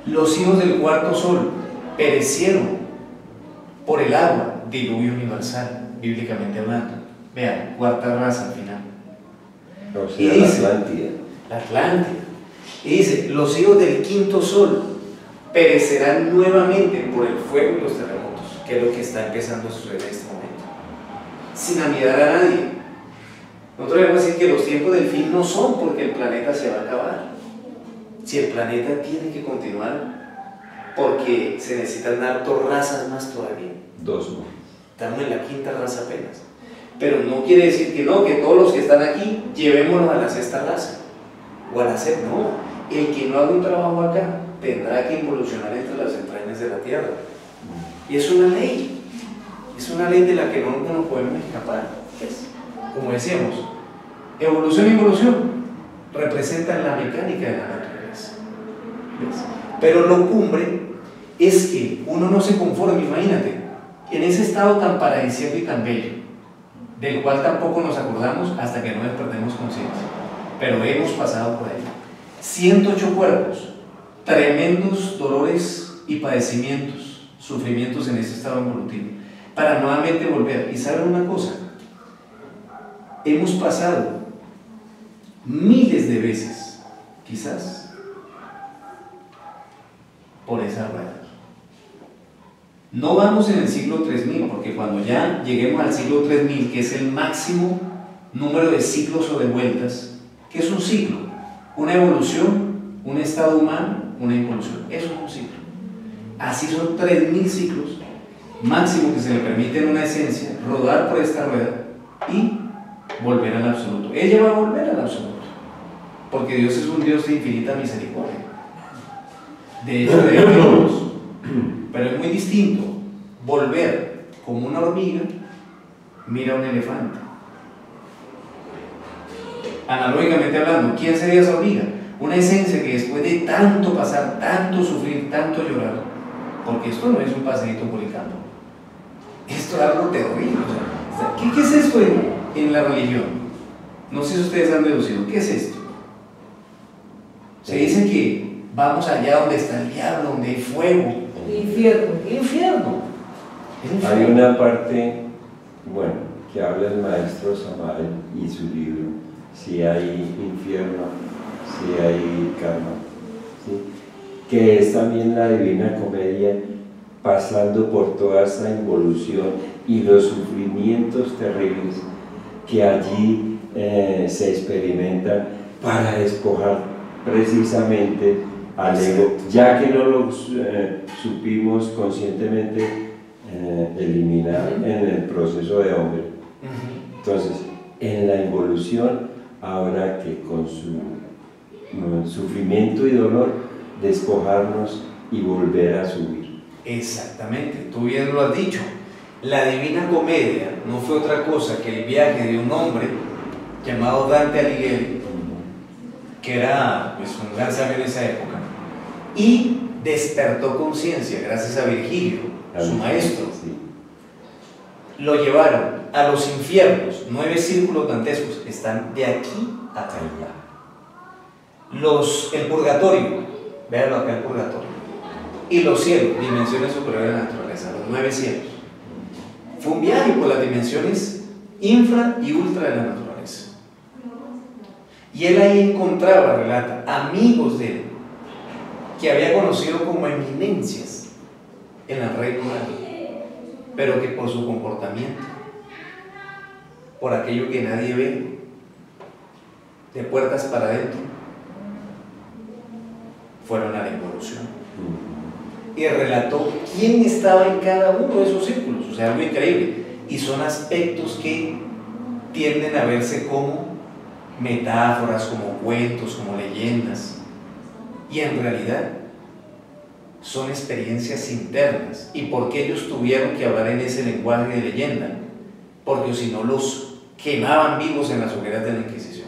Los hijos del cuarto sol perecieron por el agua, diluvio universal, bíblicamente hablando. Vean, cuarta raza al final. O sea, Y dice, la Atlántida. la Atlántida. Y dice, los hijos del quinto sol perecerán nuevamente por el fuego y los terremotos, que es lo que está empezando a suceder en este momento, sin amidar a nadie. Nosotros debemos decir que los tiempos del fin no son porque el planeta se va a acabar. Si el planeta tiene que continuar, porque se necesitan dar 2 razas más todavía. 2 más. Estamos en la 5ª raza apenas. Pero no quiere decir que no, que todos los que están aquí llevémonos a la sexta raza o a la sexta. No, el que no haga un trabajo acá tendrá que involucionar entre las entrañas de la tierra. Y es una ley de la que no nos podemos escapar. ¿Ves? Como decíamos, evolución y involución representan la mecánica de la naturaleza. ¿Ves? Pero lo cumbre es que uno no se conforma, imagínate, en ese estado tan paradisíaco y tan bello, del cual tampoco nos acordamos hasta que no despertemos conciencia, pero hemos pasado por ahí. 108 cuerpos, tremendos dolores y padecimientos, sufrimientos en ese estado evolutivo, para nuevamente volver. Y saben una cosa, hemos pasado miles de veces, quizás, por esa rueda. No vamos en el siglo 3000, porque cuando ya lleguemos al siglo 3000, que es el máximo número de ciclos o de vueltas, ¿qué es un ciclo? Una evolución, un estado humano, una involución. Eso es un ciclo. Así son 3000 ciclos, máximo que se le permite en una esencia rodar por esta rueda y volver al absoluto. Ella va a volver al absoluto, porque Dios es un Dios de infinita misericordia. De hecho, de Dios. Pero es muy distinto volver como una hormiga, mira a un elefante. Analógicamente hablando, ¿quién sería esa hormiga? Una esencia que después de tanto pasar, tanto sufrir, tanto llorar, porque esto no es un paseíto por el campo, esto es algo terrible. O sea, ¿qué es esto en la religión? No sé si ustedes han deducido, ¿qué es esto? Se dice que vamos allá donde está el diablo, donde hay fuego. El infierno. El infierno. Hay una parte, bueno, que habla el maestro Samael y su libro, si hay infierno, si hay karma, ¿sí? Que es también la Divina Comedia, pasando por toda esa involución y los sufrimientos terribles que allí se experimentan para despojar precisamente al ego, ya que no lo supimos conscientemente eliminar en el proceso de hombre. Entonces, en la involución habrá que con su sufrimiento y dolor despojarnos y volver a subir. Exactamente, tú bien lo has dicho. La Divina Comedia no fue otra cosa que el viaje de un hombre llamado Dante Alighieri, que era pues, un gran sabio en esa época, y despertó conciencia gracias a Virgilio, su maestro. Sí. Lo llevaron a los infiernos, 9 círculos dantescos, están de aquí a allá. El purgatorio, véanlo acá, el purgatorio, y los cielos, dimensiones superiores de la naturaleza, los 9 cielos. Fue un viaje por las dimensiones infra y ultra de la naturaleza. Y él ahí encontraba, relata, amigos de él, que había conocido como eminencias en la reino humana, pero que por su comportamiento, por aquello que nadie ve, de puertas para adentro, fueron a la involución. Y relató quién estaba en cada uno de esos círculos, o sea, algo increíble. Y son aspectos que tienden a verse como metáforas, como cuentos, como leyendas, y en realidad son experiencias internas. ¿Y por qué ellos tuvieron que hablar en ese lenguaje de leyenda? Porque si no los quemaban vivos en las hogueras de la Inquisición.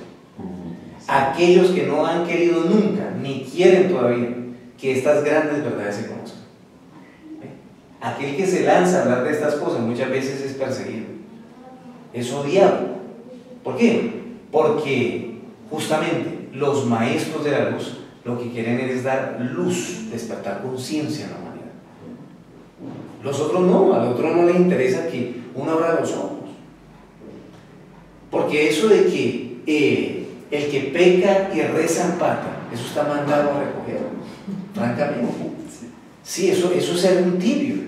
Aquellos que no han querido nunca, ni quieren todavía, que estas grandes verdades se conozcan. Aquel que se lanza a hablar de estas cosas muchas veces es perseguido, es odiado. ¿Por qué? Porque justamente los maestros de la luz lo que quieren es dar luz, despertar conciencia en la humanidad. Los otros no, al otro no le interesa que uno abra los ojos. Porque eso de que el que peca y reza empata, eso está mandado a recoger, francamente. Sí, eso es ser un tibio.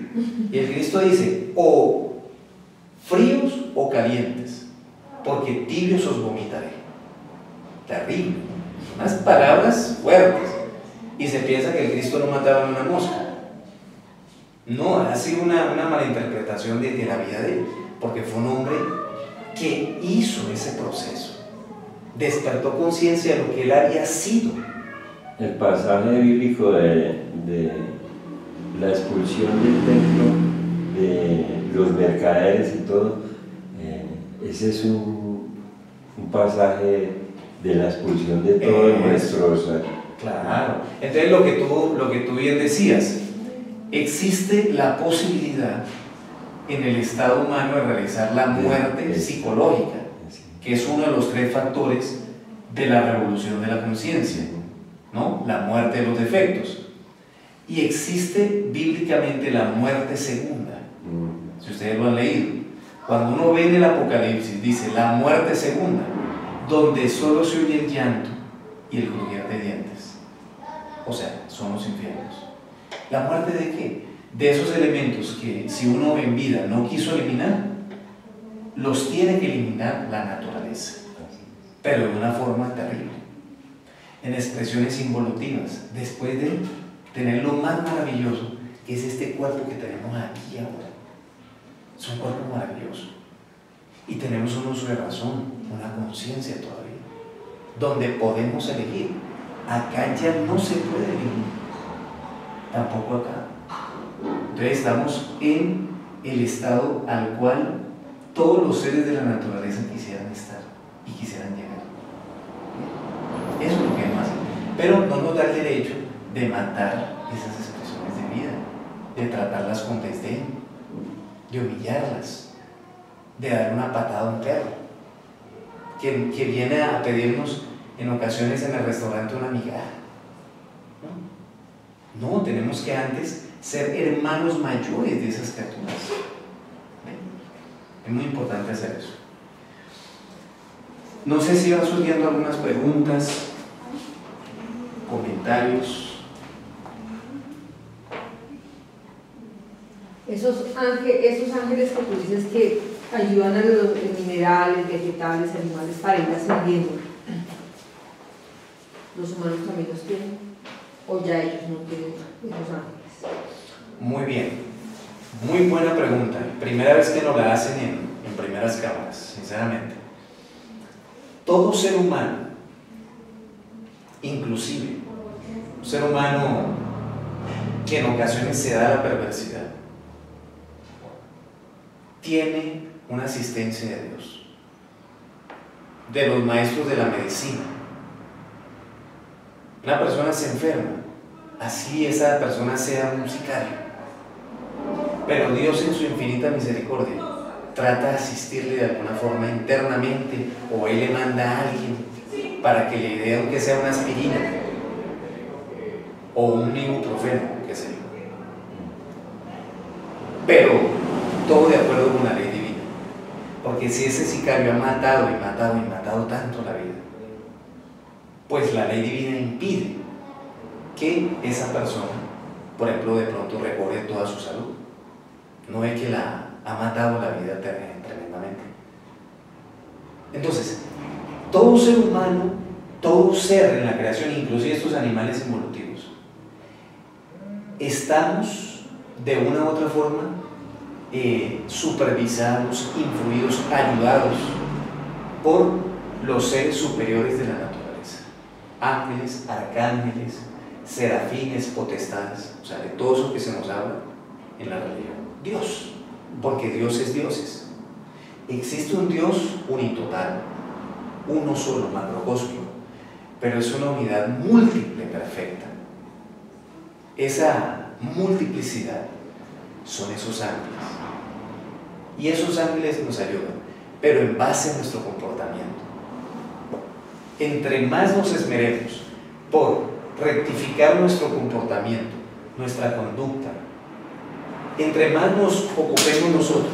Y el Cristo dice, o fríos o calientes, porque tibios os vomitaré. Terrible. Unas palabras fuertes. Y se piensa que el Cristo no mataba a una mosca. No, ha sido una malinterpretación de la vida de él, porque fue un hombre que hizo ese proceso, despertó conciencia de lo que él había sido. El pasaje bíblico de la expulsión del templo, de los mercaderes y todo, ese es un pasaje de la expulsión de todos nuestros. Claro. Entonces lo que tú bien decías, existe la posibilidad en el estado humano de realizar la muerte psicológica, que es uno de los 3 factores de la revolución de la conciencia, ¿no? La muerte de los defectos. Y existe bíblicamente la muerte segunda, si ustedes lo han leído. Cuando uno ve en el Apocalipsis, dice la muerte segunda, donde solo se oye el llanto y el crujir de dientes. O sea, son los infiernos. ¿La muerte de qué? De esos elementos que si uno en vida no quiso eliminar, los tiene que eliminar la naturaleza, pero de una forma terrible, en expresiones involutivas, después de tener lo más maravilloso, que es este cuerpo que tenemos aquí ahora. Es un cuerpo maravilloso. Y tenemos un uso de razón, una conciencia todavía, donde podemos elegir. Acá ya no se puede elegir, tampoco acá. Entonces estamos en el estado al cual todos los seres de la naturaleza quisieran estar y quisieran llegar. Eso es lo que nos hace. Pero no nos da el derecho de matar esas expresiones de vida, de tratarlas con desdén, de humillarlas, de dar una patada a un perro que viene a pedirnos en ocasiones en el restaurante una migaja. No, tenemos que antes ser hermanos mayores de esas criaturas. Es muy importante hacer eso. No sé si van surgiendo algunas preguntas, comentarios. Esos ángeles que tú dices que ayudan a los minerales, vegetales, animales para ir ascendiendo, ¿los humanos también los tienen? ¿O ya ellos no tienen esos ángeles? Muy bien, muy buena pregunta. Primera vez que nos la hacen en primeras cámaras, sinceramente. Todo ser humano, inclusive un ser humano que en ocasiones se da la perversidad, tiene una asistencia de Dios, de los maestros de la medicina. Una persona se enferma, así esa persona sea un sicario, pero Dios en su infinita misericordia trata de asistirle de alguna forma internamente, o Él le manda a alguien para que le dé aunque sea una aspirina o un ibuprofeno, qué sé yo. Pero todo de acuerdo con la ley divina, porque si ese sicario ha matado y matado y matado tanto la vida, pues la ley divina impide que esa persona, por ejemplo, de pronto recobre toda su salud. No es que la ha matado la vida tremendamente. Entonces, todo ser humano, todo ser en la creación, inclusive estos animales involutivos, estamos de una u otra forma supervisados, influidos, ayudados por los seres superiores de la naturaleza, ángeles, arcángeles, serafines, potestades, o sea, de todo eso que se nos habla en la religión. Dios, porque Dios es dioses. Existe un Dios unitotal, uno solo, macrocósmico, pero es una unidad múltiple perfecta. Esa multiplicidad son esos ángeles. Y esos ángeles nos ayudan, pero en base a nuestro comportamiento. Entre más nos esmeremos por rectificar nuestro comportamiento, nuestra conducta, entre más nos ocupemos nosotros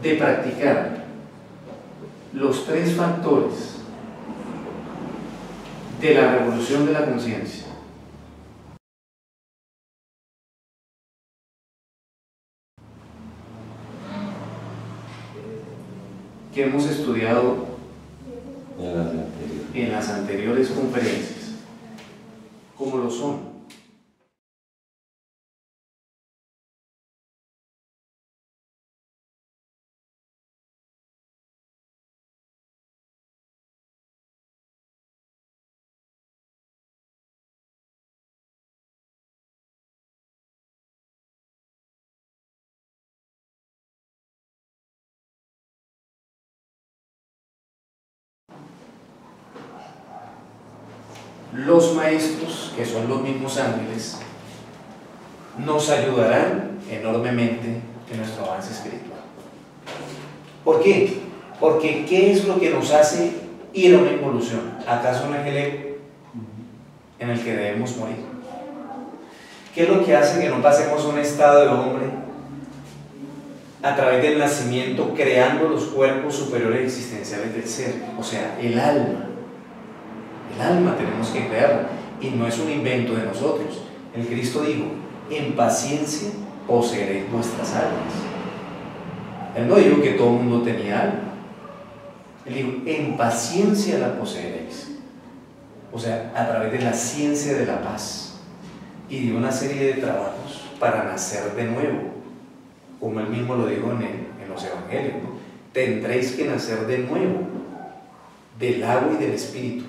de practicar los 3 factores de la revolución de la conciencia, que hemos estudiado en las anteriores conferencias, como lo son los maestros, que son los mismos ángeles, nos ayudarán enormemente en nuestro avance espiritual. ¿Por qué? Porque ¿qué es lo que nos hace ir a una involución? ¿Acaso un ángel en el que debemos morir? ¿Qué es lo que hace que no pasemos a un estado de hombre a través del nacimiento, creando los cuerpos superiores existenciales del ser? O sea, el alma. El alma tenemos que crearla, y no es un invento de nosotros. El Cristo dijo: en paciencia poseeréis vuestras almas. Él no dijo que todo el mundo tenía alma. Él dijo: en paciencia la poseeréis. O sea, a través de la ciencia de la paz. Y dio una serie de trabajos para nacer de nuevo, como él mismo lo dijo en los evangelios, ¿no? Tendréis que nacer de nuevo, del agua y del espíritu.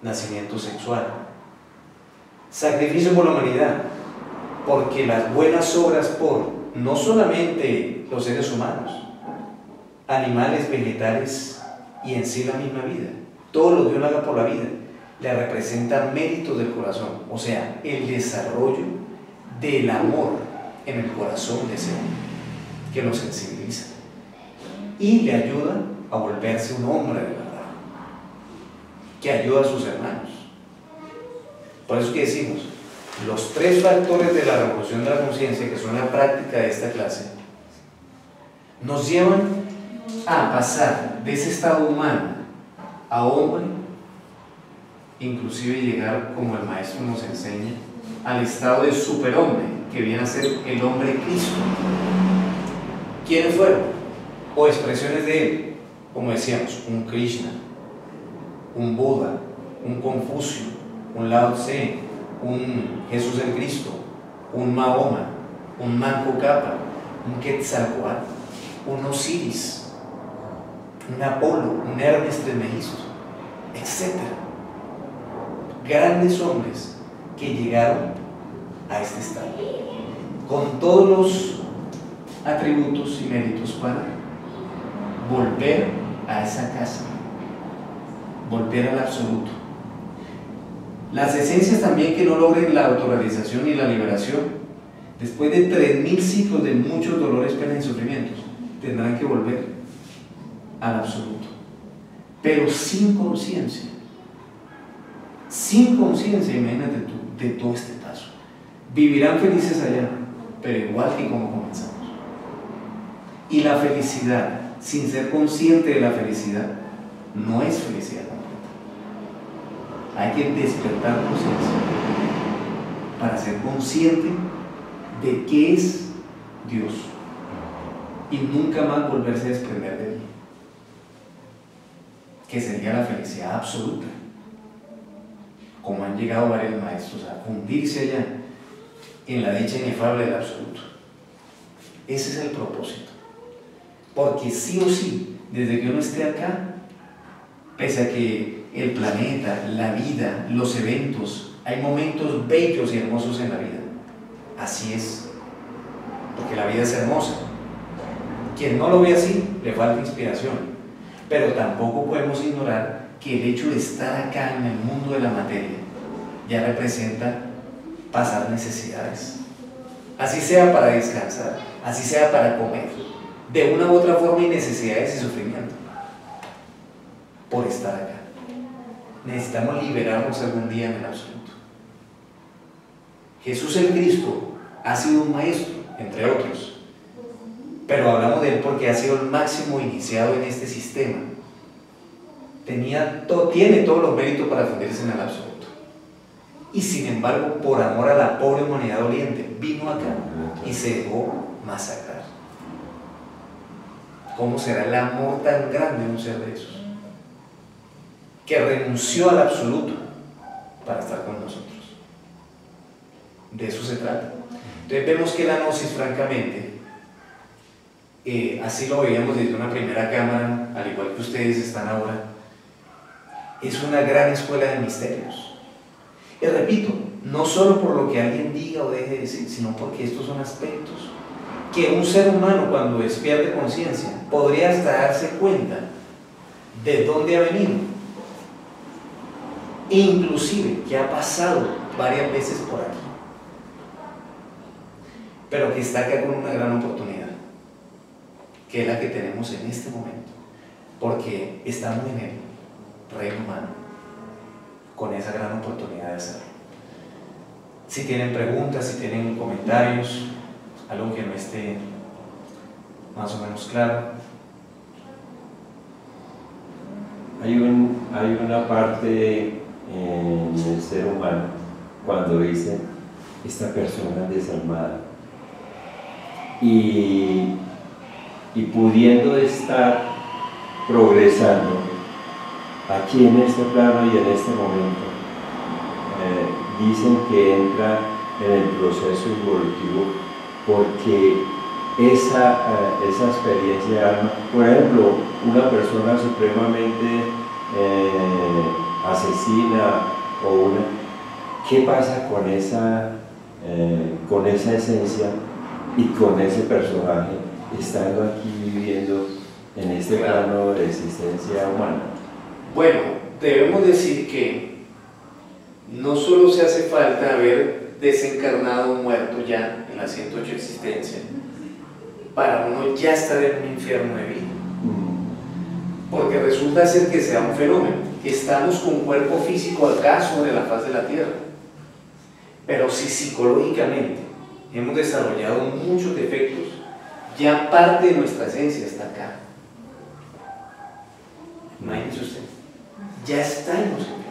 Nacimiento sexual, sacrificio por la humanidad, porque las buenas obras por no solamente los seres humanos, animales, vegetales y en sí la misma vida, todo lo que uno haga por la vida le representa mérito del corazón, o sea, el desarrollo del amor en el corazón de ese hombre, que lo sensibiliza y le ayuda a volverse un hombre de verdad, que ayuda a sus hermanos. Por eso que decimos, los tres factores de la revolución de la conciencia, que son la práctica de esta clase, nos llevan a pasar de ese estado humano a hombre, inclusive llegar, como el maestro nos enseña, al estado de superhombre, que viene a ser el hombre Cristo. ¿Quiénes fueron? O expresiones de él, como decíamos, un Krishna, un Buda, un Confucio, un Lao Tse, un Jesús el Cristo, un Mahoma, un Manco Cápac, un Quetzalcóatl, un Osiris, un Apolo, un Hermes Trismegisto, etc. Grandes hombres que llegaron a este estado, con todos los atributos y méritos para volver a esa casa, volver al absoluto. Las esencias también que no logren la autorrealización y la liberación, después de 3000 ciclos de muchos dolores, penas y sufrimientos, tendrán que volver al absoluto, pero sin conciencia. Sin conciencia, imagínate tú, de todo este paso. Vivirán felices allá, pero igual que como comenzamos. Y la felicidad, sin ser consciente de la felicidad, no es felicidad completa. Hay que despertar conciencia para ser consciente de qué es Dios y nunca más volverse a desprender de él, que sería la felicidad absoluta, como han llegado varios maestros a fundirse allá en la dicha inefable del absoluto. Ese es el propósito, porque sí o sí, desde que uno esté acá, pese a que el planeta, la vida, los eventos, hay momentos bellos y hermosos en la vida, así es, porque la vida es hermosa. Quien no lo ve así, le falta inspiración, pero tampoco podemos ignorar que el hecho de estar acá en el mundo de la materia ya representa pasar necesidades, así sea para descansar, así sea para comer, de una u otra forma hay necesidades y sufrimiento por estar acá. Necesitamos liberarnos algún día en el absoluto. Jesús el Cristo ha sido un maestro, entre otros, pero hablamos de él porque ha sido el máximo iniciado en este sistema. Tiene todos los méritos para fundirse en el absoluto, y sin embargo, por amor a la pobre humanidad doliente, vino acá y se dejó masacrar. ¿Cómo será el amor tan grande de un ser de esos, que renunció al absoluto para estar con nosotros? De eso se trata. Entonces vemos que la gnosis, francamente, así lo veíamos desde una primera cámara, al igual que ustedes están ahora, es una gran escuela de misterios. Y repito, no solo por lo que alguien diga o deje de decir, sino porque estos son aspectos que un ser humano, cuando despierte conciencia, podría hasta darse cuenta de dónde ha venido inclusive que ha pasado varias veces por aquí, pero que está acá con una gran oportunidad, que es la que tenemos en este momento, porque estamos en el reino humano, con esa gran oportunidad de hacerlo. Si tienen preguntas, si tienen comentarios, algo que no esté más o menos claro. Hay una parte en el ser humano cuando dice esta persona desalmada y pudiendo estar progresando aquí en este plano y en este momento, dicen que entra en el proceso evolutivo porque esa experiencia de alma, por ejemplo, una persona supremamente asesina ¿qué pasa con esa esencia y con ese personaje estando aquí viviendo en este plano de existencia humana? Bueno, debemos decir que no solo se hace falta haber desencarnado o muerto ya en la 108 existencia para uno ya estar en un infierno de vida, porque resulta ser que se da un fenómeno: estamos con cuerpo físico acá sobre la faz de la tierra, pero si psicológicamente hemos desarrollado muchos defectos, ya parte de nuestra esencia está acá. Imagínese usted, ya está en los infiernos.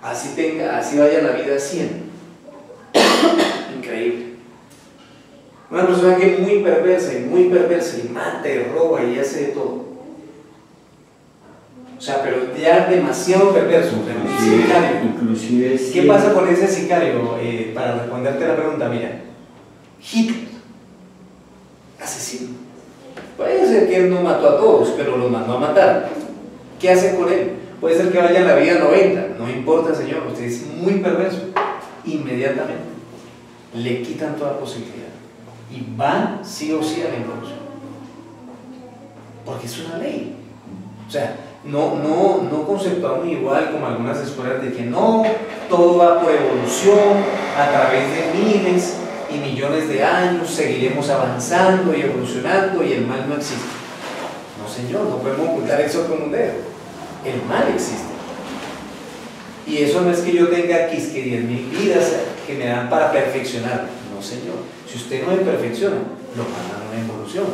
Así vaya la vida 100. Increíble. Una persona que es muy perversa y mata y roba y hace de todo. O sea, pero ya demasiado perverso. Inclusive ¿Qué pasa con ese sicario? Para responderte la pregunta, mira, Hitler, asesino. Puede ser que él no mató a todos, pero los mandó a matar. ¿Qué hace con él? Puede ser que vaya en la vida 90, no importa, señor, usted es muy perverso. Inmediatamente le quitan toda posibilidad y van sí o sí a la involución, porque es una ley. O sea, no conceptuamos igual como algunas escuelas de que no, todo va por evolución, a través de miles y millones de años seguiremos avanzando y evolucionando y el mal no existe. No, señor, no podemos ocultar eso con un dedo. El mal existe. Y eso no es que yo tenga aquí es que 10.000 vidas que me dan para perfeccionar. No, señor. Si usted no me perfecciona, lo mandan a una evolución.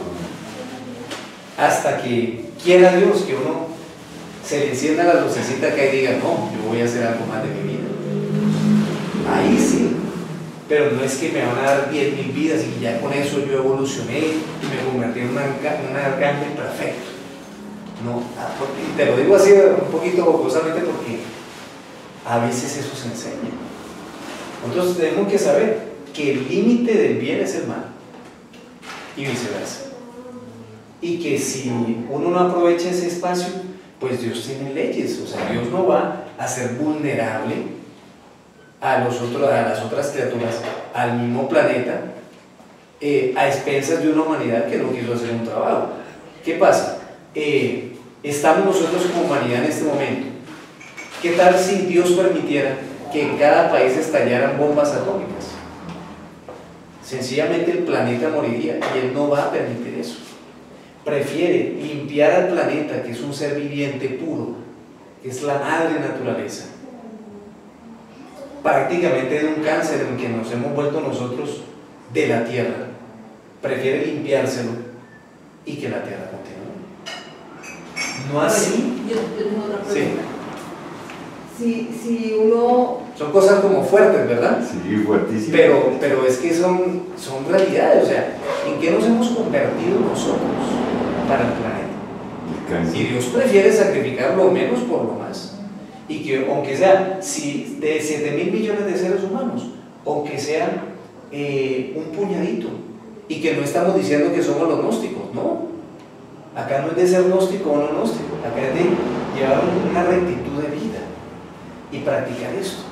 Hasta que quiera Dios que uno se le encienda la lucecita que diga, no, yo voy a hacer algo más de mi vida. Ahí sí. Pero no es que me van a dar 10.000 vidas y que ya con eso yo evolucioné y me convertí en un arcángel perfecto. No, te lo digo así un poquito jocosamente porque a veces eso se enseña. Nosotros tenemos que saber que el límite del bien es el mal y viceversa. Y que si uno no aprovecha ese espacio, pues Dios tiene leyes. O sea, Dios no va a ser vulnerable a las otras criaturas, al mismo planeta, a expensas de una humanidad que no quiso hacer un trabajo. ¿Qué pasa? Estamos nosotros como humanidad en este momento. ¿Qué tal si Dios permitiera que en cada país estallaran bombas atómicas? Sencillamente el planeta moriría y Él no va a permitir eso. Prefiere limpiar al planeta, que es un ser viviente puro, que es la madre naturaleza, prácticamente de un cáncer en que nos hemos vuelto nosotros de la tierra. Prefiere limpiárselo y que la tierra continúe. No así. Yo tengo otra pregunta. Sí. Si uno... Son cosas como fuertes, ¿verdad? Sí, fuertísimas. Pero es que son realidades. O sea, ¿en qué nos hemos convertido nosotros para el planeta? Y Dios prefiere sacrificar lo menos por lo más. Y que aunque sea si de 7.000 millones de seres humanos, aunque sea un puñadito, y que no estamos diciendo que somos los gnósticos, no. Acá no es de ser gnóstico o no gnóstico, acá es de llevar una rectitud de vida y practicar esto.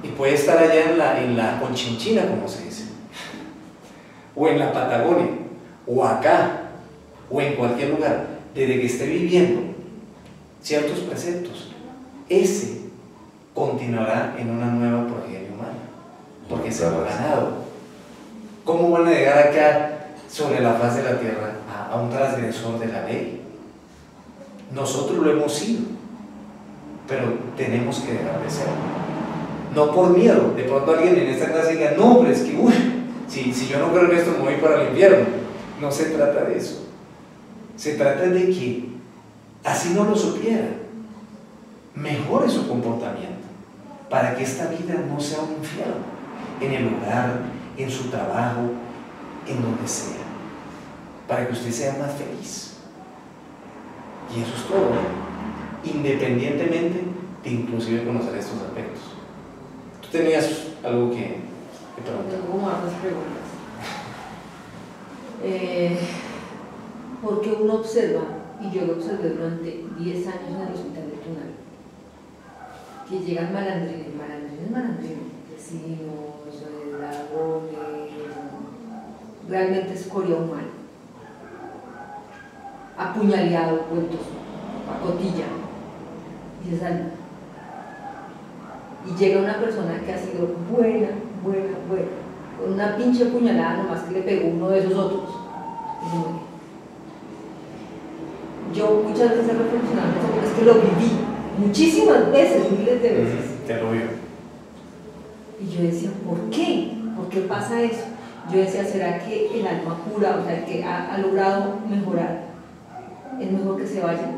Y puede estar allá en la Conchinchina, como se dice, o en la Patagonia, o acá, o en cualquier lugar, desde que esté viviendo ciertos preceptos ese continuará en una nueva progenie humana, porque se lo ha ganado. ¿Cómo van a llegar acá sobre la faz de la tierra a un transgresor de la ley? Nosotros lo hemos sido, pero tenemos que dejar de serlo. No por miedo. De pronto alguien en esta clase diga, no, pero es que, si yo no creo en esto, me voy para el infierno. No se trata de eso. Se trata de que, así no lo supiera, mejore su comportamiento para que esta vida no sea un infierno, en el hogar, en su trabajo, en donde sea, para que usted sea más feliz. Y eso es todo, independientemente de inclusive conocer estos aspectos. ¿Tú tenías algo que preguntar? Tengo más preguntas. Porque uno observa, y yo lo observé durante 10 años en el hospital de Tunal, que llegan malandrines, vecinos, ladrones, realmente escoria humana, apuñaleados, vueltos a cotilla, y se salen. Y llega una persona que ha sido buena, con una pinche puñalada nomás que le pegó uno de esos otros, y se muere. Yo muchas veces he reflexionado en eso, porque es que lo viví muchísimas veces, miles de veces. Te lo veo. Y yo decía, ¿por qué? ¿Por qué pasa eso? Yo decía, ¿será que el alma pura, o sea, el que ha logrado mejorar, es mejor que se vaya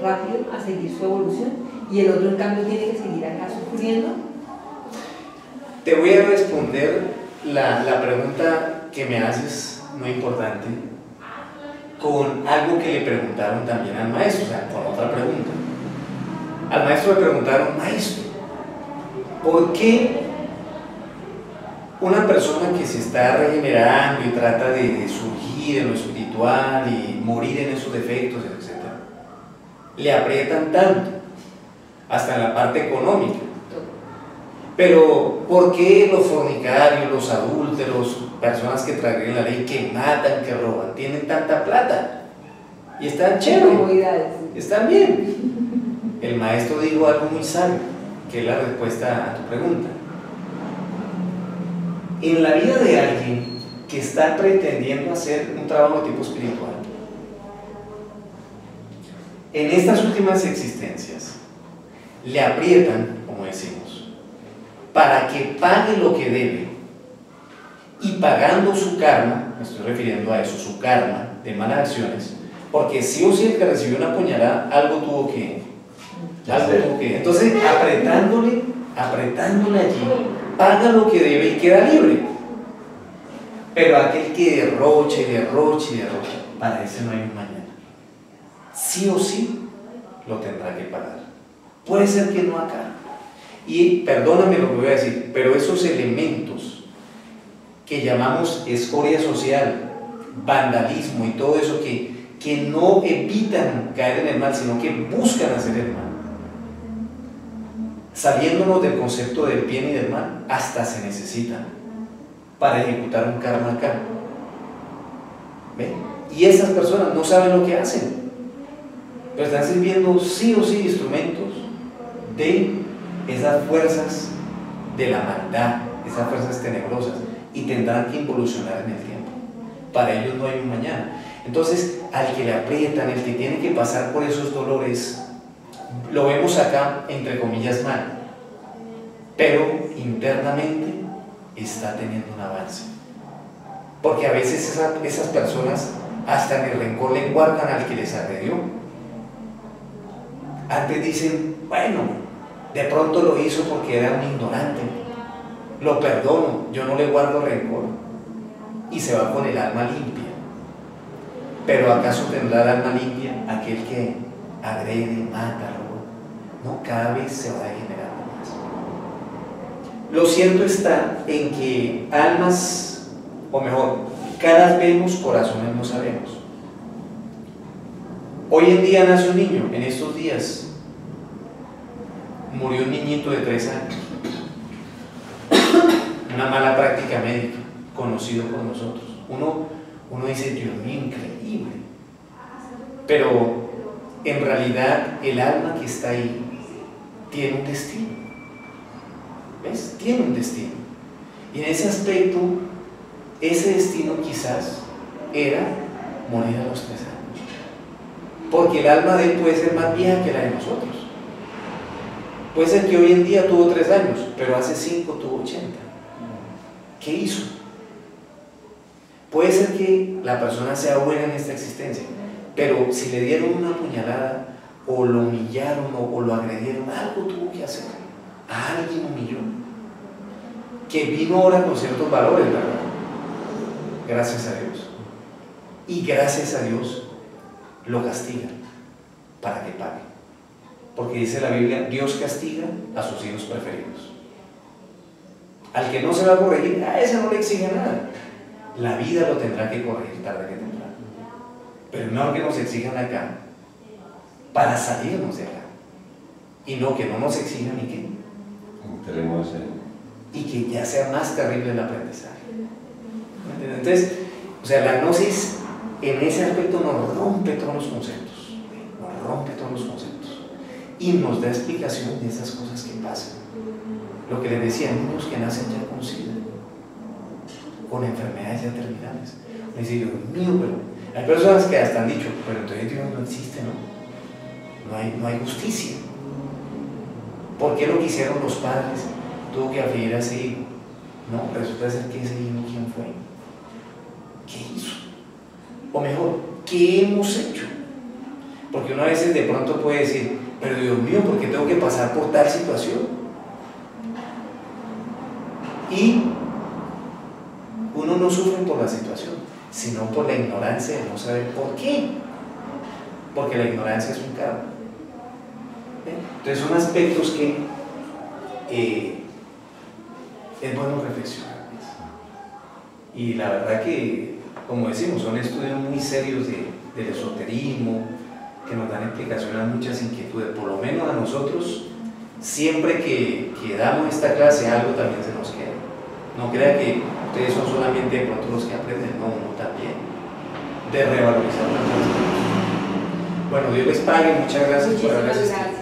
rápido a seguir su evolución? Y el otro, en cambio, tiene que seguir acá sufriendo. Te voy a responder la pregunta que me haces, muy importante, con algo que le preguntaron también al maestro, o sea, con otra pregunta. Al maestro le preguntaron, maestro, ¿por qué una persona que se está regenerando y trata de surgir en lo espiritual y morir en esos defectos, etcétera, le aprietan tanto, hasta en la parte económica? Pero ¿por qué los fornicarios, los adúlteros, personas que transgreden la ley, que matan, que roban, tienen tanta plata y están chéveres, están bien? El maestro dijo algo muy sabio, que es la respuesta a tu pregunta. En la vida de alguien que está pretendiendo hacer un trabajo de tipo espiritual, en estas últimas existencias le aprietan, como decimos, para que pague lo que debe, y pagando su karma, me estoy refiriendo a eso, su karma de malas acciones, porque sí o sí el que recibió una puñalada algo tuvo que. Entonces, apretándole allí, paga lo que debe y queda libre. Pero aquel que derroche, para ese no hay un mañana. Sí o sí lo tendrá que pagar. Puede ser que no acá. Y perdóname lo que voy a decir, pero esos elementos que llamamos escoria social, vandalismo y todo eso que no evitan caer en el mal, sino que buscan hacer el mal, saliéndonos del concepto del bien y del mal, hasta se necesitan para ejecutar un karma acá. ¿Ven? Y esas personas no saben lo que hacen, pero están sirviendo sí o sí instrumentos de esas fuerzas de la maldad, esas fuerzas tenebrosas, y tendrán que involucionar en el tiempo. Para ellos no hay un mañana. Entonces, al que le aprietan, el que tiene que pasar por esos dolores, lo vemos acá, entre comillas, mal, pero internamente está teniendo un avance, porque a veces esas personas hasta en el rencor le guardan al que les agredió. Antes dicen, bueno, de pronto lo hizo porque era un ignorante, lo perdono, yo no le guardo rencor, y se va con el alma limpia. Pero ¿acaso tendrá el alma limpia aquel que agrede, mata, roba? No, cada vez se va degenerando más. Lo cierto está en que almas, o mejor, caras vemos, corazones no sabemos. Hoy en día nace un niño, en estos días murió un niñito de 3 años, una mala práctica médica, conocido por nosotros. Uno dice, Dios mío, increíble, pero en realidad el alma que está ahí tiene un destino. ¿Ves? Tiene un destino. Y en ese aspecto, ese destino quizás era morir a los 3 años. Porque el alma de él puede ser más vieja que la de nosotros. Puede ser que hoy en día tuvo 3 años, pero hace 5 tuvo 80. ¿Qué hizo? Puede ser que la persona sea buena en esta existencia, pero si le dieron una puñalada, o lo humillaron, o lo agredieron, algo tuvo que hacer. A alguien humilló. Que vino ahora con ciertos valores, ¿verdad? Gracias a Dios. Y gracias a Dios lo castigan para que pague. Porque dice la Biblia, Dios castiga a sus hijos preferidos. Al que no se va a corregir, a ese no le exige nada. La vida lo tendrá que corregir tarde que temprano. Pero no que nos exijan acá para salirnos de acá. Y no que no nos exijan ni que entremos en... y que ya sea más terrible el aprendizaje. Entonces, o sea, la gnosis en ese aspecto nos rompe todos los conceptos, nos rompe todos los conceptos y nos da explicación de esas cosas que pasan. Lo que les decía, niños que nacen ya con SIDA, con enfermedades ya terminales. Me dice, Dios mío, pero hay personas que hasta han dicho, pero entonces Dios no existe, ¿no? No hay justicia. ¿Por qué lo que hicieron los padres tuvo que afligir a ese hijo? No, resulta ser que ese hijo, ¿quién fue? ¿Qué hizo? O mejor, ¿qué hemos hecho? Porque uno a veces de pronto puede decir, pero Dios mío, ¿por qué tengo que pasar por tal situación? Y uno no sufre por la situación, sino por la ignorancia de no saber por qué. Porque la ignorancia es un karma. Entonces son aspectos que es bueno reflexionar. Y la verdad que, como decimos, son estudios muy serios del esoterismo, que nos dan explicación a muchas inquietudes. Por lo menos a nosotros, siempre que damos esta clase, algo también se nos queda. No crea que ustedes son solamente de pronto los que aprenden, no, uno también, de revalorizar la clase. Bueno, Dios les pague, muchas gracias por haber asistido.